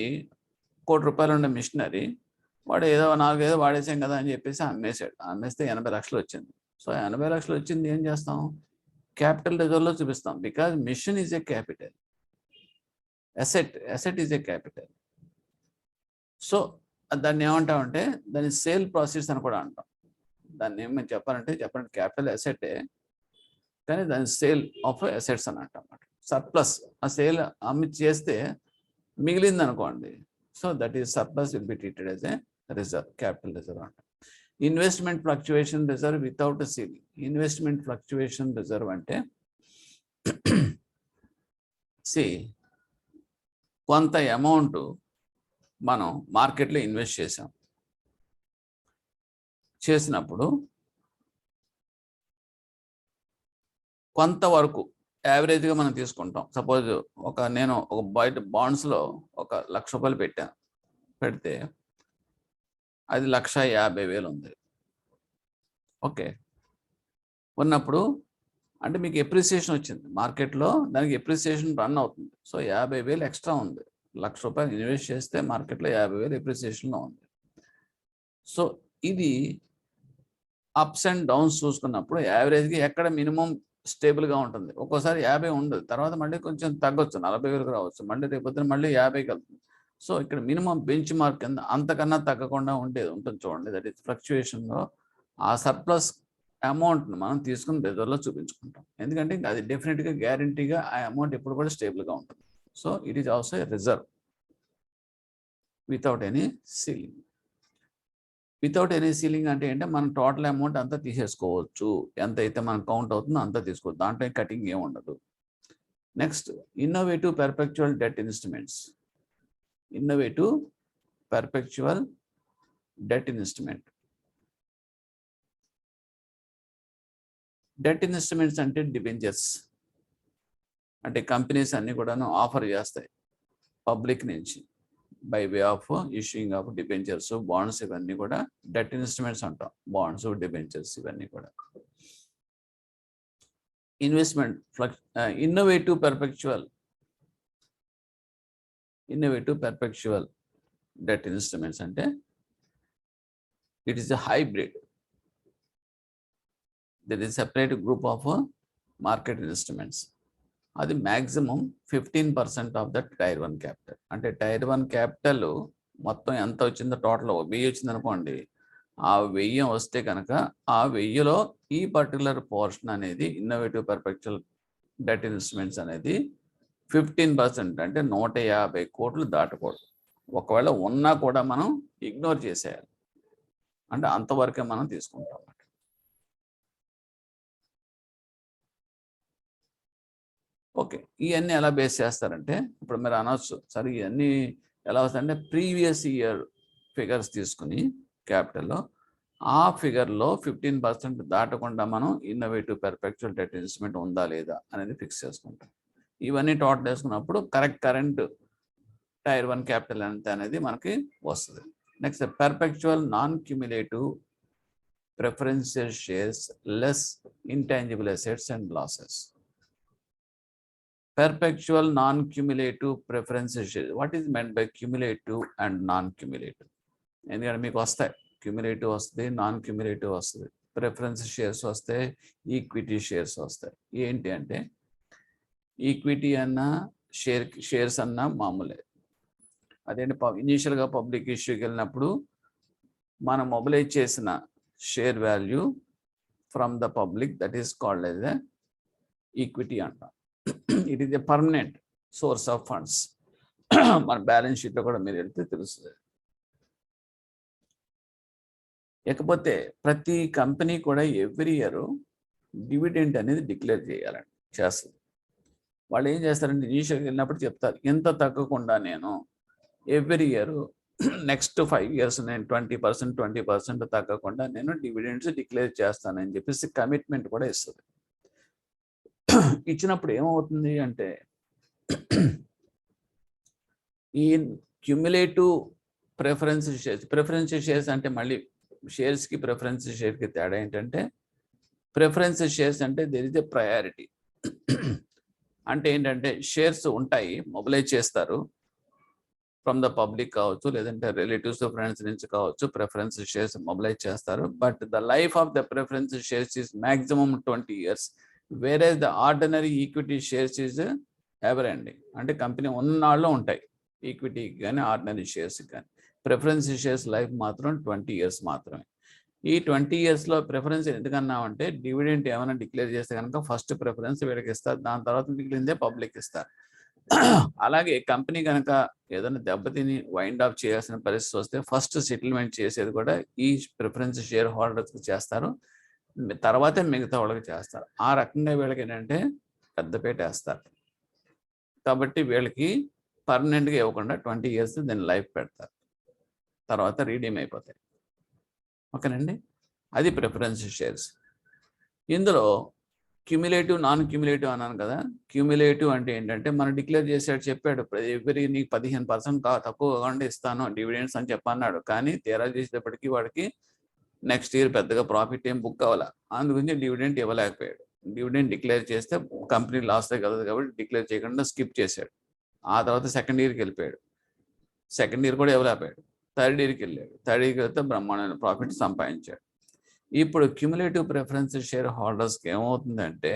₹1,00,00,000 ఉండే మిషనరీ వాడు ఏదో 4 వాడేసాం కదా అని చెప్పేసి అమ్మేశాడు. అమ్మేస్తే 80 లక్షలు వచ్చింది. సో 80 లక్షలు వచ్చింది ఏం చేస్తాం, క్యాపిటల్ రిజర్వ్లో చూపిస్తాం. Because mission is a capital, asset is a capital. So దాన్ని ఏమంటామంటే దాన్ని సేల్ ప్రాసెస్ అని కూడా అంటాం. దాన్ని ఏమని చెప్పాలంటే క్యాపిటల్ అసెటే, కానీ దాని సేల్ ఆఫ్ అసెట్స్ అని అంటాం అన్నమాట. సర్ప్లస్, ఆ సేల్ అమ్మి చేస్తే మిగిలింది అనుకోండి, so that is surplus will be treated as a reserve, capital reserve అంటాం. Investment fluctuation reserve without ceiling. Investment fluctuation reserve అంటే కొంత అమౌంట్ మనం మార్కెట్లో ఇన్వెస్ట్ చేసినప్పుడు కొంతవరకు యావరేజ్గా మనం తీసుకుంటాం. సపోజ్ నేను ఒక బయట బాండ్స్లో 1,00,000 రూపాయలు పెడితే అది 1,50,000 ఉంది. ఓకే, ఉన్నప్పుడు అంటే మీకు ఎప్రిసియేషన్ వచ్చింది మార్కెట్లో, దానికి ఎప్రిసియేషన్ రన్ అవుతుంది. సో 50,000 ఎక్స్ట్రా ఉంది. 1,00,000 రూపాయలు ఇన్వెస్ట్ చేస్తే మార్కెట్లో 50,000 ఎప్రిసియేషన్లో ఉంది. సో ఇది అప్స్ అండ్ డౌన్స్ చూసుకున్నప్పుడు యావరేజ్గా ఎక్కడ మినిమం స్టేబుల్గా ఉంటుంది. ఒక్కోసారి 50 ఉండదు, తర్వాత మళ్ళీ కొంచెం తగ్గొచ్చు, 40,000 రావచ్చు, మళ్ళీ రేపొద్దున మళ్ళీ 50కి వెళ్తుంది. సో ఇక్కడ మినిమం బెంచ్ మార్క్ కింద అంతకన్నా తగ్గకుండా ఉంటుంది చూడండి. దట్ ఈస్ ఫ్లక్చుయేషన్లో ఆ సర్ప్లస్ అమౌంట్ను మనం తీసుకుని రిజర్వ్లో చూపించుకుంటాం. ఎందుకంటే అది డెఫినెట్గా గ్యారంటీగా ఆ అమౌంట్ ఎప్పుడు కూడా స్టేబుల్గా ఉంటుంది. So it is also a reserve without any ceiling. Without any ceiling అంటే ఏంటంటే మనం టోటల్ అమౌంట్ అంతా తీసేసుకోవచ్చు. ఎంత అయితే మనకు కౌంట్ అవుతుందో అంతా తీసుకోవచ్చు. దాంట్లో కటింగ్ ఏమి ఉండదు. Next, innovative perpetual debt instruments. Innovative perpetual debt instrument. Debt instruments అంటే డిబెంచర్స్. అంటే కంపెనీస్ అన్ని కూడాను ఆఫర్ చేస్తాయి పబ్లిక్ నుంచి by way of issuing of debentures, bonds. ఇవన్నీ కూడా డెట్ ఇన్స్ట్రుమెంట్స్ అంటాం. బాండ్స్, డిబెంచర్స్ ఇవన్నీ కూడా. Investment innovative perpetual debt instruments అంటే it is a hybrid. There is separate group of market instruments. అది maximum 15% of the tier 1 capital. అంటే tier 1 capital మొత్తం ఎంత వచ్చిందో, టోటల్ 1000 వచ్చింది అనుకోండి. ఆ 1000 వస్తే కనుక ఆ 1000లో ఈ పర్టికులర్ పోర్షన్ అనేది ఇన్నోవేటివ్ పెర్పెక్చువల్ డెట్ ఇన్స్ట్రుమెంట్స్ అనేది 15% అంటే 150 కోట్లు దాటకూడదు. ఒకవేళ ఉన్నా కూడా మనం ఇగ్నోర్ చేసేయాలి. అంటే అంతవరకే మనం తీసుకుంటాం. ఓకే, ఇవన్నీ ఎలా బేస్ చేస్తారంటే ఇప్పుడు మీరు అనవచ్చు, సరే ఇవన్నీ ఎలా వస్తాయంటే ప్రీవియస్ ఇయర్ ఫిగర్స్ తీసుకుని క్యాపిటల్లో ఆ ఫిగర్లో 15% దాటకుండా మనం ఇన్నోవేటివ్ పెర్పెక్చువల్ డెట్ ఇన్స్ట్రుమెంట్ ఉందా లేదా అనేది ఫిక్స్ చేసుకుంటాం. ఇవన్నీ టోటల్ వేసుకున్నప్పుడు కరెంట్ టైర్ 1 క్యాపిటల్ ఎంత అనేది మనకి వస్తుంది. Next, perpetual non cumulative preferential shares less intangible assets and losses. Perpetual non-cumulative preferential shares. What is meant by cumulative and non-cumulative? ఎందుకంటే మీకు వస్తాయి, క్యూములేటివ్ వస్తుంది, నాన్ క్యూములేటివ్ వస్తుంది, ప్రిఫరెన్స్ షేర్స్ వస్తాయి, ఈక్విటీ షేర్స్ వస్తాయి. ఏంటి అంటే ఈక్విటీ అన్న షేర్స్ అన్న మామూలే. అదేంటి, ఇనీషియల్గా పబ్లిక్ ఇష్యూకి వెళ్ళినప్పుడు మనం మొబిలైజ్ చేసిన share value from the public, that is called as a equity అంటాం. It is a permanent source of funds. మన బ్యాలెన్స్ షీట్లో కూడా మీరు వెళ్తే తెలుస్తుంది. లేకపోతే ప్రతి కంపెనీ కూడా ఎవ్రీ ఇయర్ డివిడెంట్ అనేది డిక్లేర్ చేస్తుంది. వాళ్ళు ఏం చేస్తారంటే ఇనీషియల్గా వెళ్ళినప్పుడు చెప్తారు, ఎంత తగ్గకుండా నేను ఎవ్రీ ఇయర్ నెక్స్ట్ 5 years నేను 20% తగ్గకుండా నేను డివిడెండ్స్ డిక్లేర్ చేస్తానని చెప్పేసి కమిట్మెంట్ కూడా ఇస్తుంది. ఇచ్చినప్పుడు ఏమవుతుంది అంటే ఈ క్యుములేటివ్ ప్రిఫరెన్స్ షేర్స్ అంటే మళ్ళీ షేర్స్కి ప్రిఫరెన్స్ షేర్కి తేడా ఏంటంటే ప్రిఫరెన్స్ షేర్స్ అంటే దేర్ ఇస్ ఎ ప్రయారిటీ. అంటే ఏంటంటే షేర్స్ ఉంటాయి, మొబిలైజ్ చేస్తారు ఫ్రమ్ ద పబ్లిక్ కావచ్చు, లేదంటే రిలేటివ్స్ ఫ్రెండ్స్ నుంచి కావచ్చు, ప్రిఫరెన్స్ షేర్స్ మొబిలైజ్ చేస్తారు. But the life of the preference shares is maximum 20 years. వేరే the ordinary equity shares is ever ending. అంటే కంపెనీ ఉన్నాళ్ళు ఉంటాయి ఈక్విటీకి కానీ ఆర్డినరీ షేర్స్కి కానీ. ప్రిఫరెన్స్ షేర్స్ లైఫ్ మాత్రం 20 years మాత్రమే. ఈ 20 yearsలో ప్రిఫరెన్స్ ఎందుకన్నామంటే డివిడెంట్ ఏమైనా డిక్లేర్ చేస్తే కనుక ఫస్ట్ ప్రిఫరెన్స్ వీళ్ళకి ఇస్తారు, దాని తర్వాత మిగిలిందే పబ్లిక్ ఇస్తారు. అలాగే కంపెనీ కనుక ఏదైనా దెబ్బతిని వైండ్ ఆఫ్ చేయాల్సిన పరిస్థితి వస్తే ఫస్ట్ సెటిల్మెంట్ చేసేది కూడా ఈ ప్రిఫరెన్స్ షేర్ హోల్డర్స్కి చేస్తారు, తర్వాతే మిగతా వాళ్ళకి చేస్తారు. ఆ రకంగా వీళ్ళకి ఏంటంటే పెద్దపేట వేస్తారు. కాబట్టి వీళ్ళకి పర్మనెంట్గా ఇవ్వకుండా 20 years దాన్ని లైఫ్ పెడతారు, తర్వాత రీడీమ్ అయిపోతాయి. ఓకేనండి, అది ప్రిఫరెన్స్ షేర్స్. ఇందులో క్యుములేటివ్ నాన్ క్యుములేటివ్ అన్నాను కదా. క్యుములేటివ్ అంటే ఏంటంటే మనం డిక్లేర్ చేసాడు, చెప్పాడు ఎవ్రీ నీకు 15% తక్కువ కాకుండా ఇస్తాను డివిడెండ్స్ అని చెప్పన్నాడు. కానీ తీరా చేసేటప్పటికి వాడికి నెక్స్ట్ ఇయర్ పెద్దగా ప్రాఫిట్ ఏం బుక్ అవ్వాలా, అందుగురించి డివిడెంట్ ఇవ్వలేకపోయాడు. డివిడెంట్ డిక్లేర్ చేస్తే కంపెనీ లాస్ కలదు కాబట్టి డిక్లేర్ చేయకుండా స్కిప్ చేశాడు. ఆ తర్వాత సెకండ్ ఇయర్కి వెళ్ళిపోయాడు, సెకండ్ ఇయర్ కూడా ఇవ్వలేకపోయాడు. థర్డ్ ఇయర్కి వెళ్ళాడు, థర్డ్ ఇయర్కి వెళ్తే బ్రహ్మాండమైన ప్రాఫిట్ సంపాదించాడు. ఇప్పుడు క్యుములేటివ్ ప్రిఫరెన్స్ షేర్ హోల్డర్స్కి ఏమవుతుందంటే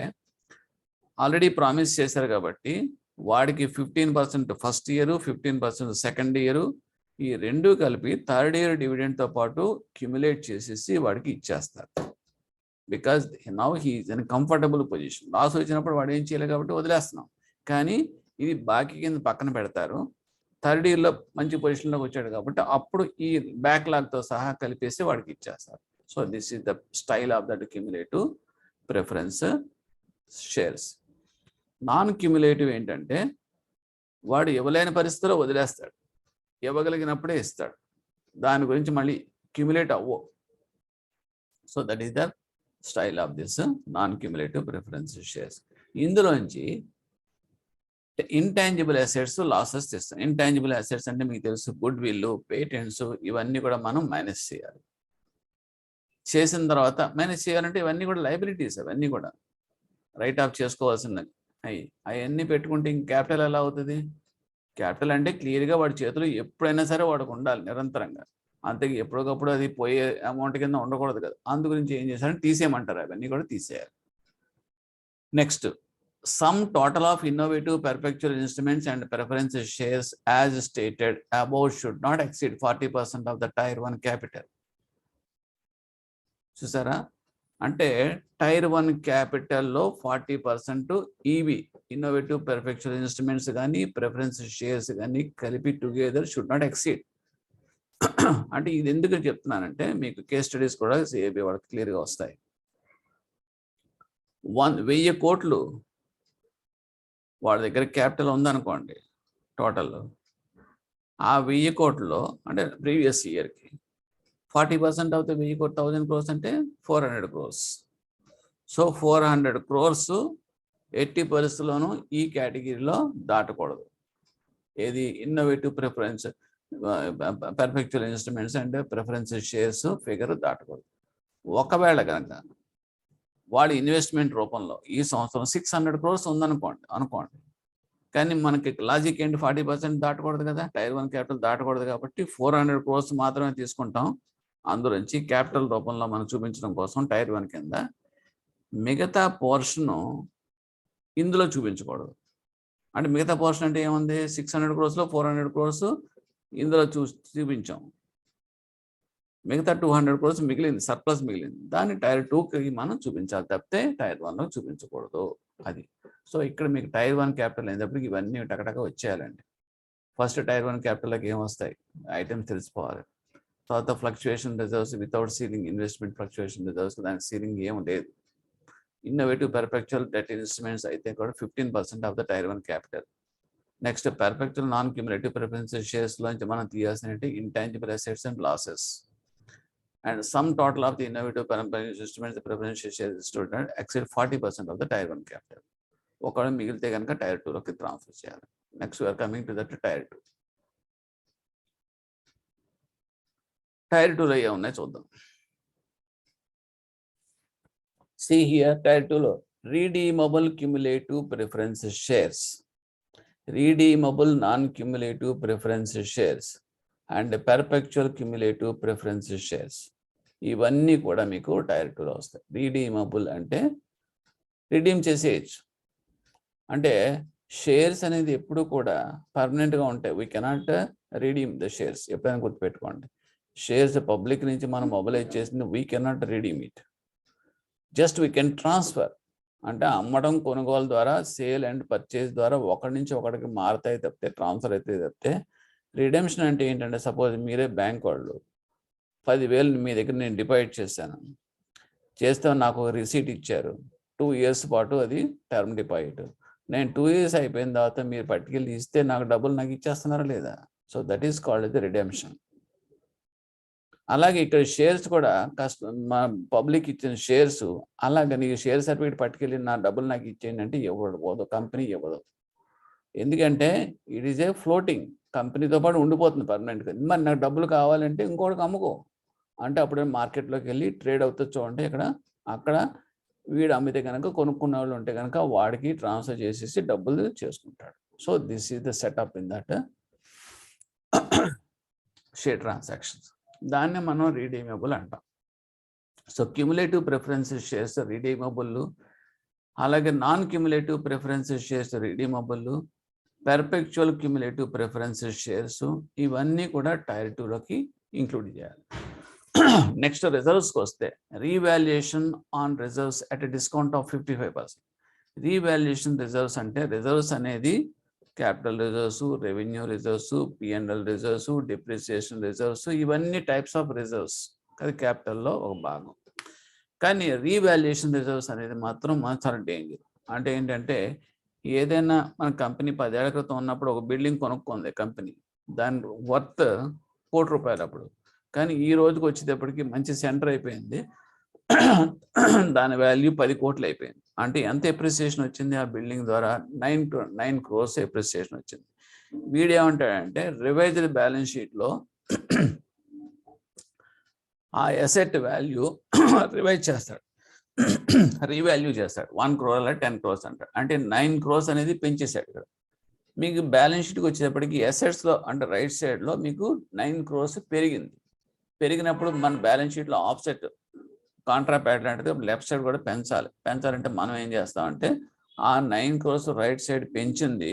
ఆల్రెడీ ప్రామిస్ చేశారు కాబట్టి వాడికి 15% ఫస్ట్ ఇయర్, 15% సెకండ్ ఇయర్, ఈ రెండు కలిపి థర్డ్ ఇయర్ డివిడెండ్తో పాటు క్యుములేట్ చేసేసి వాడికి ఇచ్చేస్తారు. Because now he is in comfortable position. Loss వచ్చినప్పుడు వాడు ఏం చేయలేదు కాబట్టి వదిలేస్తున్నాం. కానీ ఇది బాకీ కింద పక్కన పెడతారు. థర్డ్ ఇయర్లో మంచి పొజిషన్లోకి వచ్చాడు కాబట్టి అప్పుడు ఈ బ్యాక్లాగ్తో సహా కలిపేసి వాడికి ఇచ్చేస్తారు. So this is the style of that cumulative preference shares. Non cumulative ఏంటంటే వాడు ఇవ్వలేని పరిస్థితిలో వదిలేస్తాడు, ఇవ్వగలిగినప్పుడే ఇస్తాడు. దాని గురించి మళ్ళీ క్యుములేట్ అవ్వవు. So that is the style of this non cumulative preference shares. ఇందులోంచి ఇంటాంజిబుల్ అసెట్స్ లాసెస్ తెస్తాం. ఇంటాంజిబుల్ అసెట్స్ అంటే మీకు తెలుసు, గుడ్ విల్, పేటెంట్స్, ఇవన్నీ కూడా మనం మైనస్ చేయాలి. చేసిన తర్వాత మైనస్ చేయాలంటే ఇవన్నీ కూడా లయబిలిటీస్, అవన్నీ కూడా రైట్ ఆఫ్ చేసుకోవాల్సినవి. అవన్నీ పెట్టుకుంటే ఇంక క్యాపిటల్ ఎలా అవుతుంది? క్యాపిటల్ అంటే క్లియర్గా వాడి చేతిలో ఎప్పుడైనా సరే వాడికి ఉండాలి నిరంతరంగా. అంతకి ఎప్పటికప్పుడు అది పోయే అమౌంట్ కింద ఉండకూడదు కదా. అందు గురించి ఏం చేశారంటే తీసేయమంటారు, అవన్నీ కూడా తీసేయాలి. Next, sum total of innovative perpetual instruments and preference shares as stated above should not exceed 40% of the tier 1 capital. చూసారా? అంటే టైర్ 1 క్యాపిటల్లో 40% ఈవి ఇన్నోవేటివ్ పెర్ఫెక్చువల్ ఇన్స్ట్రుమెంట్స్ కానీ ప్రిఫరెన్స్ షేర్స్ కానీ కలిపి టుగెదర్ షుడ్ నాట్ ఎక్సీడ్. అంటే ఇది ఎందుకు చెప్తున్నానంటే మీకు కేస్ స్టడీస్ కూడా సిఏబి వాళ్ళకి క్లియర్గా వస్తాయి. 1000 కోట్లు వాళ్ళ దగ్గర క్యాపిటల్ ఉందనుకోండి, టోటల్ ఆ 1000 కోట్లలో అంటే ప్రీవియస్ ఇయర్కి 40% ఆఫ్ ద 1000 crores అంటే 400 crores. సో 400 crores ఎట్టి పరిస్థితుల్లోనూ ఈ కేటగిరీలో దాటకూడదు. ఏది? Innovative preference perpetual instruments and preference shares figure దాటకూడదు. ఒకవేళ కనుక వాడి ఇన్వెస్ట్మెంట్ రూపంలో ఈ సంవత్సరం 600 crores ఉందనుకోండి, కానీ మనకి లాజిక్ ఏంటి? 40% దాటకూడదు కదా, టైర్ 1 క్యాపిటల్ దాటకూడదు కాబట్టి 400 crores మాత్రమే తీసుకుంటాం. అందులోంచి క్యాపిటల్ రూపంలో మనం చూపించడం కోసం టైర్ 1 కింద, మిగతా పోర్షను ఇందులో చూపించకూడదు. అంటే మిగతా పోర్షన్ అంటే ఏముంది? 600 crores-లో 400 crores ఇందులో చూపించాం, మిగతా 200 crores మిగిలింది, సర్ప్లస్ మిగిలింది. దాన్ని టైర్ 2కి మనం చూపించాలి తప్పితే టైర్ 1లో చూపించకూడదు. అది. సో ఇక్కడ మీకు టైర్ 1 క్యాపిటల్ అయినప్పటికీ ఇవన్నీ టకటక వచ్చేయాలండి. ఫస్ట్ టైర్ 1 క్యాపిటల్కి ఏమొస్తాయి ఐటమ్స్ తెలిసిపోవాలి. తర్వాత fluctuation reserves without ceiling, investment fluctuation reserves, దానికి సీలింగ్ ఏం లేదు. ఇన్నోవేటివ్ పెర్ఫెక్చువల్ డెట్ ఇన్స్ట్రుమెంట్స్ అయితే కూడా 15% of the tier 1 capital. Next, perpetual non cumulative preference షేర్స్లోంచి మనం తీయాల్సిన intangible assets and losses. And sum total of the innovative instruments preference shares student exceed 40% of the tier 1 capital. ఒకవేళ మిగిలితే కనుక tier 2లోకి transfer చేయాలి. Next we are coming to that tier 2. Tyre 2లో ఏమున్నాయి చూద్దాం. See here, టైర్ 2లో redeemable cumulative preference shares, redeemable non-cumulative preference shares and perpetual cumulative preference shares. ఇవన్నీ కూడా మీకు టైర్ 2లో వస్తాయి. రీడీమబుల్ అంటే రిడీమ్ చేసేయచ్చు. అంటే షేర్స్ అనేది ఎప్పుడు కూడా పర్మనెంట్గా ఉంటాయి. We cannot redeem the shares. ఎప్పుడైనా గుర్తుపెట్టుకోండి, షేర్స్ పబ్లిక్ నుంచి మనం మొబిలైజ్ చేసింది, we cannot redeem it, just we can transfer. అంటే అమ్మడం కొనుగోలు ద్వారా, సేల్ అండ్ పర్చేజ్ ద్వారా ఒకటి నుంచి ఒకటికి మారుతాయి తప్పితే, ట్రాన్స్ఫర్ అయితే తప్పితే. రిడెంప్షన్ అంటే ఏంటంటే, సపోజ్ మీరే బ్యాంక్ వాళ్ళు 10,000 మీ దగ్గర నేను డిపాజిట్ చేశాను, చేస్తే నాకు ఒక రిసీట్ ఇచ్చారు, 2 years పాటు అది టర్మ్ డిపాజిట్. నేను 2 years అయిపోయిన తర్వాత మీరు పట్టుకెళ్ళి ఇస్తే నాకు డబ్బులు నాకు ఇచ్చేస్తున్నారా లేదా? So that is called the redemption. అలాగే ఇక్కడ షేర్స్ కూడా మా పబ్లిక్ ఇచ్చిన షేర్స్, అలాగే నీకు షేర్ సర్టిఫికేట్ పట్టుకెళ్ళి నా డబ్బులు నాకు ఇచ్చేయండి అంటే ఇవ్వకపోదు, కంపెనీ ఇవ్వదు. ఎందుకంటే ఇట్ ఈజ్ ఏ ఫ్లోటింగ్, కంపెనీతో పాటు ఉండిపోతుంది పర్మనెంట్గా. మరి నాకు డబ్బులు కావాలంటే ఇంకోటికి అమ్ముకో అంటే అప్పుడే మార్కెట్లోకి వెళ్ళి ట్రేడ్ అవుతుంది. చూడండి ఇక్కడ, అక్కడ వీడు అమ్మితే కనుక కొనుక్కున్న వాళ్ళు ఉంటే కనుక వాడికి ట్రాన్స్ఫర్ చేసేసి డబ్బులు చేసుకుంటాడు. So this is the setup in that share transactions. దాన్ని మనం రీడీమబుల్ అంటాం. So cumulative preference shares redeemable, అలాగే non cumulative preference shares redeemable, perpetual cumulative preference shares, ఇవన్నీ కూడా టైర్ 2లోకి ఇంక్లూడ్ చేయాలి. నెక్స్ట్ రిజర్వ్స్కి వస్తే revaluation on reserves at a discount of 55%. Revaluation reserves అంటే రిజర్వ్స్ అనేది capital reserves, revenue reserves, P N L reserves, depreciation reserves, ఇవన్నీ టైప్స్ ఆఫ్ రిజర్వ్స్. అది క్యాపిటల్లో ఒక భాగం. కానీ రీవాల్యుయేషన్ రిజర్వ్స్ అనేది మాత్రం చాలా డేంజర్. అంటే ఏంటంటే ఏదైనా మన కంపెనీ 10 ఏళ్ల క్రితం ఉన్నప్పుడు ఒక బిల్డింగ్ కొనుక్కుంది కంపెనీ, దాని వర్త్ ₹1,00,00,000 అప్పుడు. కానీ ఈ రోజుకి వచ్చేటప్పటికి మంచి సెంటర్ అయిపోయింది, దాని వాల్యూ 10 కోట్లు అయిపోయింది. అంటే ఎంత ఎప్రిసియేషన్ వచ్చింది ఆ బిల్డింగ్ ద్వారా? 9 crores ఎప్రిసియేషన్ వచ్చింది. వీడేమంటాడంటే రివైజ్డ్ బ్యాలెన్స్ షీట్లో ఆ అసెట్ వాల్యూ రివైజ్ చేస్తాడు, రీవాల్యూ చేస్తాడు. 1 crore అలా 10 crores అంటాడు. అంటే 9 crores అనేది పెంచేశాడు ఇక్కడ. మీకు బ్యాలెన్స్ షీట్కి వచ్చేటప్పటికి అసెట్స్లో అంటే రైట్ సైడ్లో మీకు 9 crores పెరిగింది. పెరిగినప్పుడు మన బ్యాలెన్స్ షీట్లో ఆఫ్సెట్ కాంట్రా ప్యాటర్న్ అంటే లెఫ్ట్ సైడ్ కూడా పెంచాలంటే మనం ఏం చేస్తామంటే ఆ 9 crores రైట్ సైడ్ పెంచింది,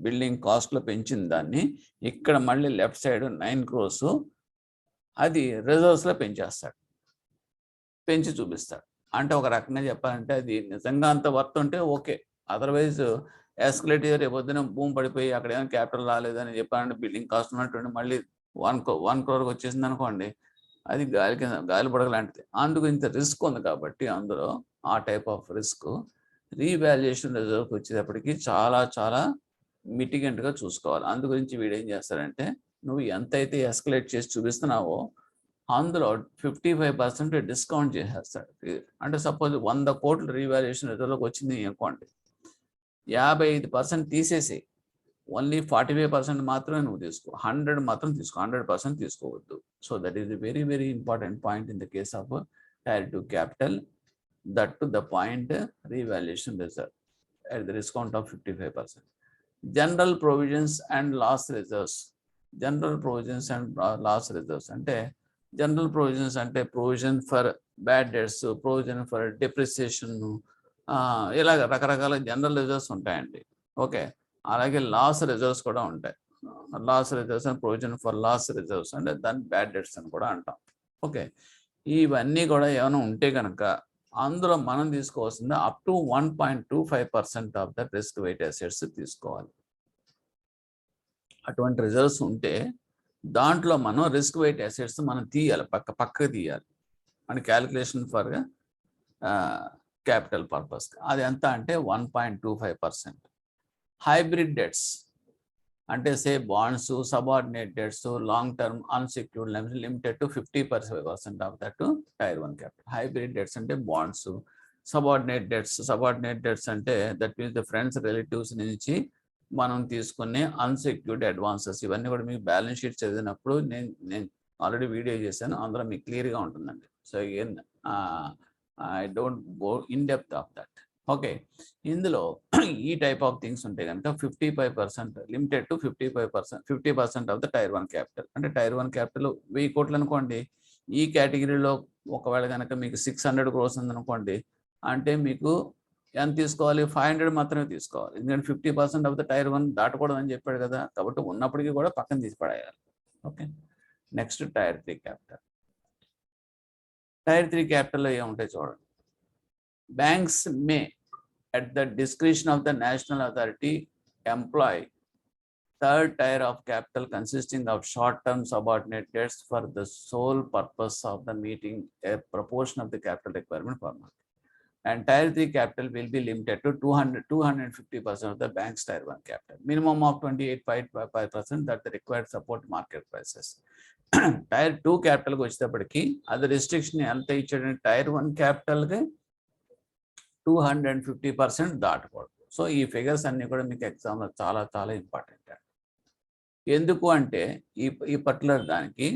బిల్డింగ్ కాస్ట్లో పెంచింది దాన్ని, ఇక్కడ మళ్ళీ లెఫ్ట్ సైడ్ 9 crores అది రిజర్వ్స్లో పెంచేస్తాడు, పెంచి చూపిస్తాడు. అంటే ఒక రకంగా చెప్పాలంటే అది నిజంగా అంత వర్త్ ఉంటే ఓకే, అదర్వైజ్ ఎస్కలేట్ రేపొద్దున భూమి పడిపోయి అక్కడ ఏమైనా క్యాపిటల్ రాలేదని చెప్పాలంటే బిల్డింగ్ కాస్ట్ ఉన్నటువంటి మళ్ళీ 1 crore వచ్చేసింది అనుకోండి, అది గాలి పడగ లాంటిది. అందుకు ఇంత రిస్క్ ఉంది కాబట్టి అందులో ఆ టైప్ ఆఫ్ రిస్క్ రీవాల్యుయేషన్ రిజర్వ్కి వచ్చేటప్పటికి చాలా చాలా మిటిగెంట్గా చూసుకోవాలి. అందు గురించి వీడు ఏం చేస్తాడంటే నువ్వు ఎంతైతే ఎస్కలేట్ చేసి చూపిస్తున్నావో అందులో 55% డిస్కౌంట్ చేసేస్తాడు. అంటే సపోజ్ 100 కోట్లు రీవాల్యుయేషన్ రిజర్వ్లోకి వచ్చింది అనుకోండి, 55% తీసేసి ఓన్లీ 45% మాత్రమే నువ్వు తీసుకో, 100 మాత్రం తీసుకో, 100% తీసుకోవద్దు. So that is very very important point in the case of Tier 2 capital, that to the point revaluation reserve at the discount of 55%. General provisions and loss reserves. General provisions and loss reserves అంటే general provisions అంటే provision for bad debts, provision for depreciation, ఇలాగ రకరకాల general reserves ఉంటాయండి. Okay, అలాగే loss reserves కూడా ఉంటాయి. Loss reserves and provision for loss reserves అంటే దాన్ని బ్యాడ్ డెట్స్ అని కూడా అంటాం. ఓకే, ఇవన్నీ కూడా ఏమైనా ఉంటే కనుక అందులో మనం తీసుకోవాల్సింది up to 1.25% of the risk weight assets తీసుకోవాలి. అటువంటి రిజర్వ్స్ ఉంటే దాంట్లో మనం రిస్క్ వెయిట్ అసెట్స్ మనం తీయాలి, పక్కకు తీయాలి మన క్యాలిక్యులేషన్ ఫర్ క్యాపిటల్ పర్పస్. అది ఎంత అంటే 1.25%. హైబ్రిడ్ డెట్స్ అంటే say bonds, subordinate debts, long term unsecured lends limited to 50% of that Tier 1 capital. Hybrid debts అంటే బాండ్స్, సబార్డినేట్ డెట్స్ అంటే that means the friends relatives నుంచి మనం తీసుకునే అన్సెక్యూర్డ్ అడ్వాన్సెస్. ఇవన్నీ కూడా మీకు బ్యాలెన్స్ షీట్ చదివినప్పుడు నేను ఆల్రెడీ వీడియో చేశాను, అందులో మీకు క్లియర్గా ఉంటుందండి. So again I don't go in depth of that. Okay, ఇందులో ఈ టైప్ ఆఫ్ థింగ్స్ ఉంటే కనుక 55% limited to 50% of the Tier 1 capital. అంటే Tier 1 క్యాపిటల్ 1000 కోట్లు అనుకోండి, ఈ కేటగిరీలో ఒకవేళ కనుక మీకు 600 crores ఉందనుకోండి, అంటే మీకు ఎంత తీసుకోవాలి? 500 మాత్రమే తీసుకోవాలి. ఎందుకంటే 50% ఆఫ్ ద Tier 1 దాటకూడదని చెప్పాడు కదా, కాబట్టి ఉన్నప్పటికీ కూడా పక్కన తీసి పడేయాలి. Okay, next Tier 3 capital. Tier 3 క్యాపిటల్లో ఏముంటాయి చూడండి. Banks may at the discretion of the national authority employ third tier of capital consisting of short-term subordinate debts for the sole purpose of the meeting a proportion of the capital requirement per month. And Tier 3 capital will be limited to 250% of the bank's Tier 1 capital. Minimum of 28.5% that the required support market prices. Tier 2 capital వచ్చేటప్పటికి అది restriction ఎంత ఇచ్చాడంటే Tier 1 క్యాపిటల్కి 250% దాటకూడదు. So ఈ figures అన్ని కూడా మీకు ఎగ్జామ్లో చాలా చాలా ఇంపార్టెంట్. ఎందుకు అంటే ఈ పర్టికులర్ దానికి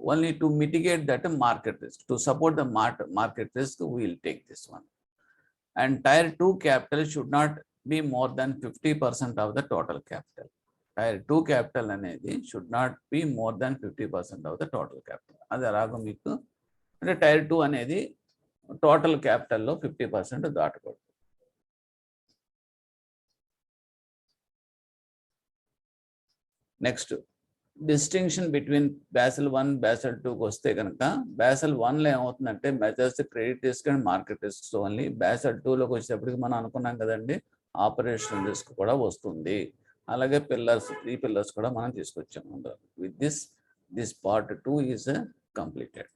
only to mitigate that market risk, to support the market risk we will take this one. And Tier 2 capital should not be more than 50% of the total capital. Tier 2 capital అనేది should not be more than 50% of the total capital. అది అలాగ మీకు అంటే Tier 2 అనేది total క్యాపిటల్లో 50% దాటకూడదు. Next distinction between BASEL 1 BASEL 2కి వస్తే కనుక BASEL 1లో ఏమవుతుందంటే measures credit risk and market risk only. BASEL 2లోకి వచ్చేటప్పటికి మనం అనుకున్నాం కదండి ఆపరేషనల్ రిస్క్ కూడా వస్తుంది. అలాగే పిల్లర్స్ 3 పిల్లర్స్ కూడా మనం తీసుకొచ్చాము. With this part 2 is completed.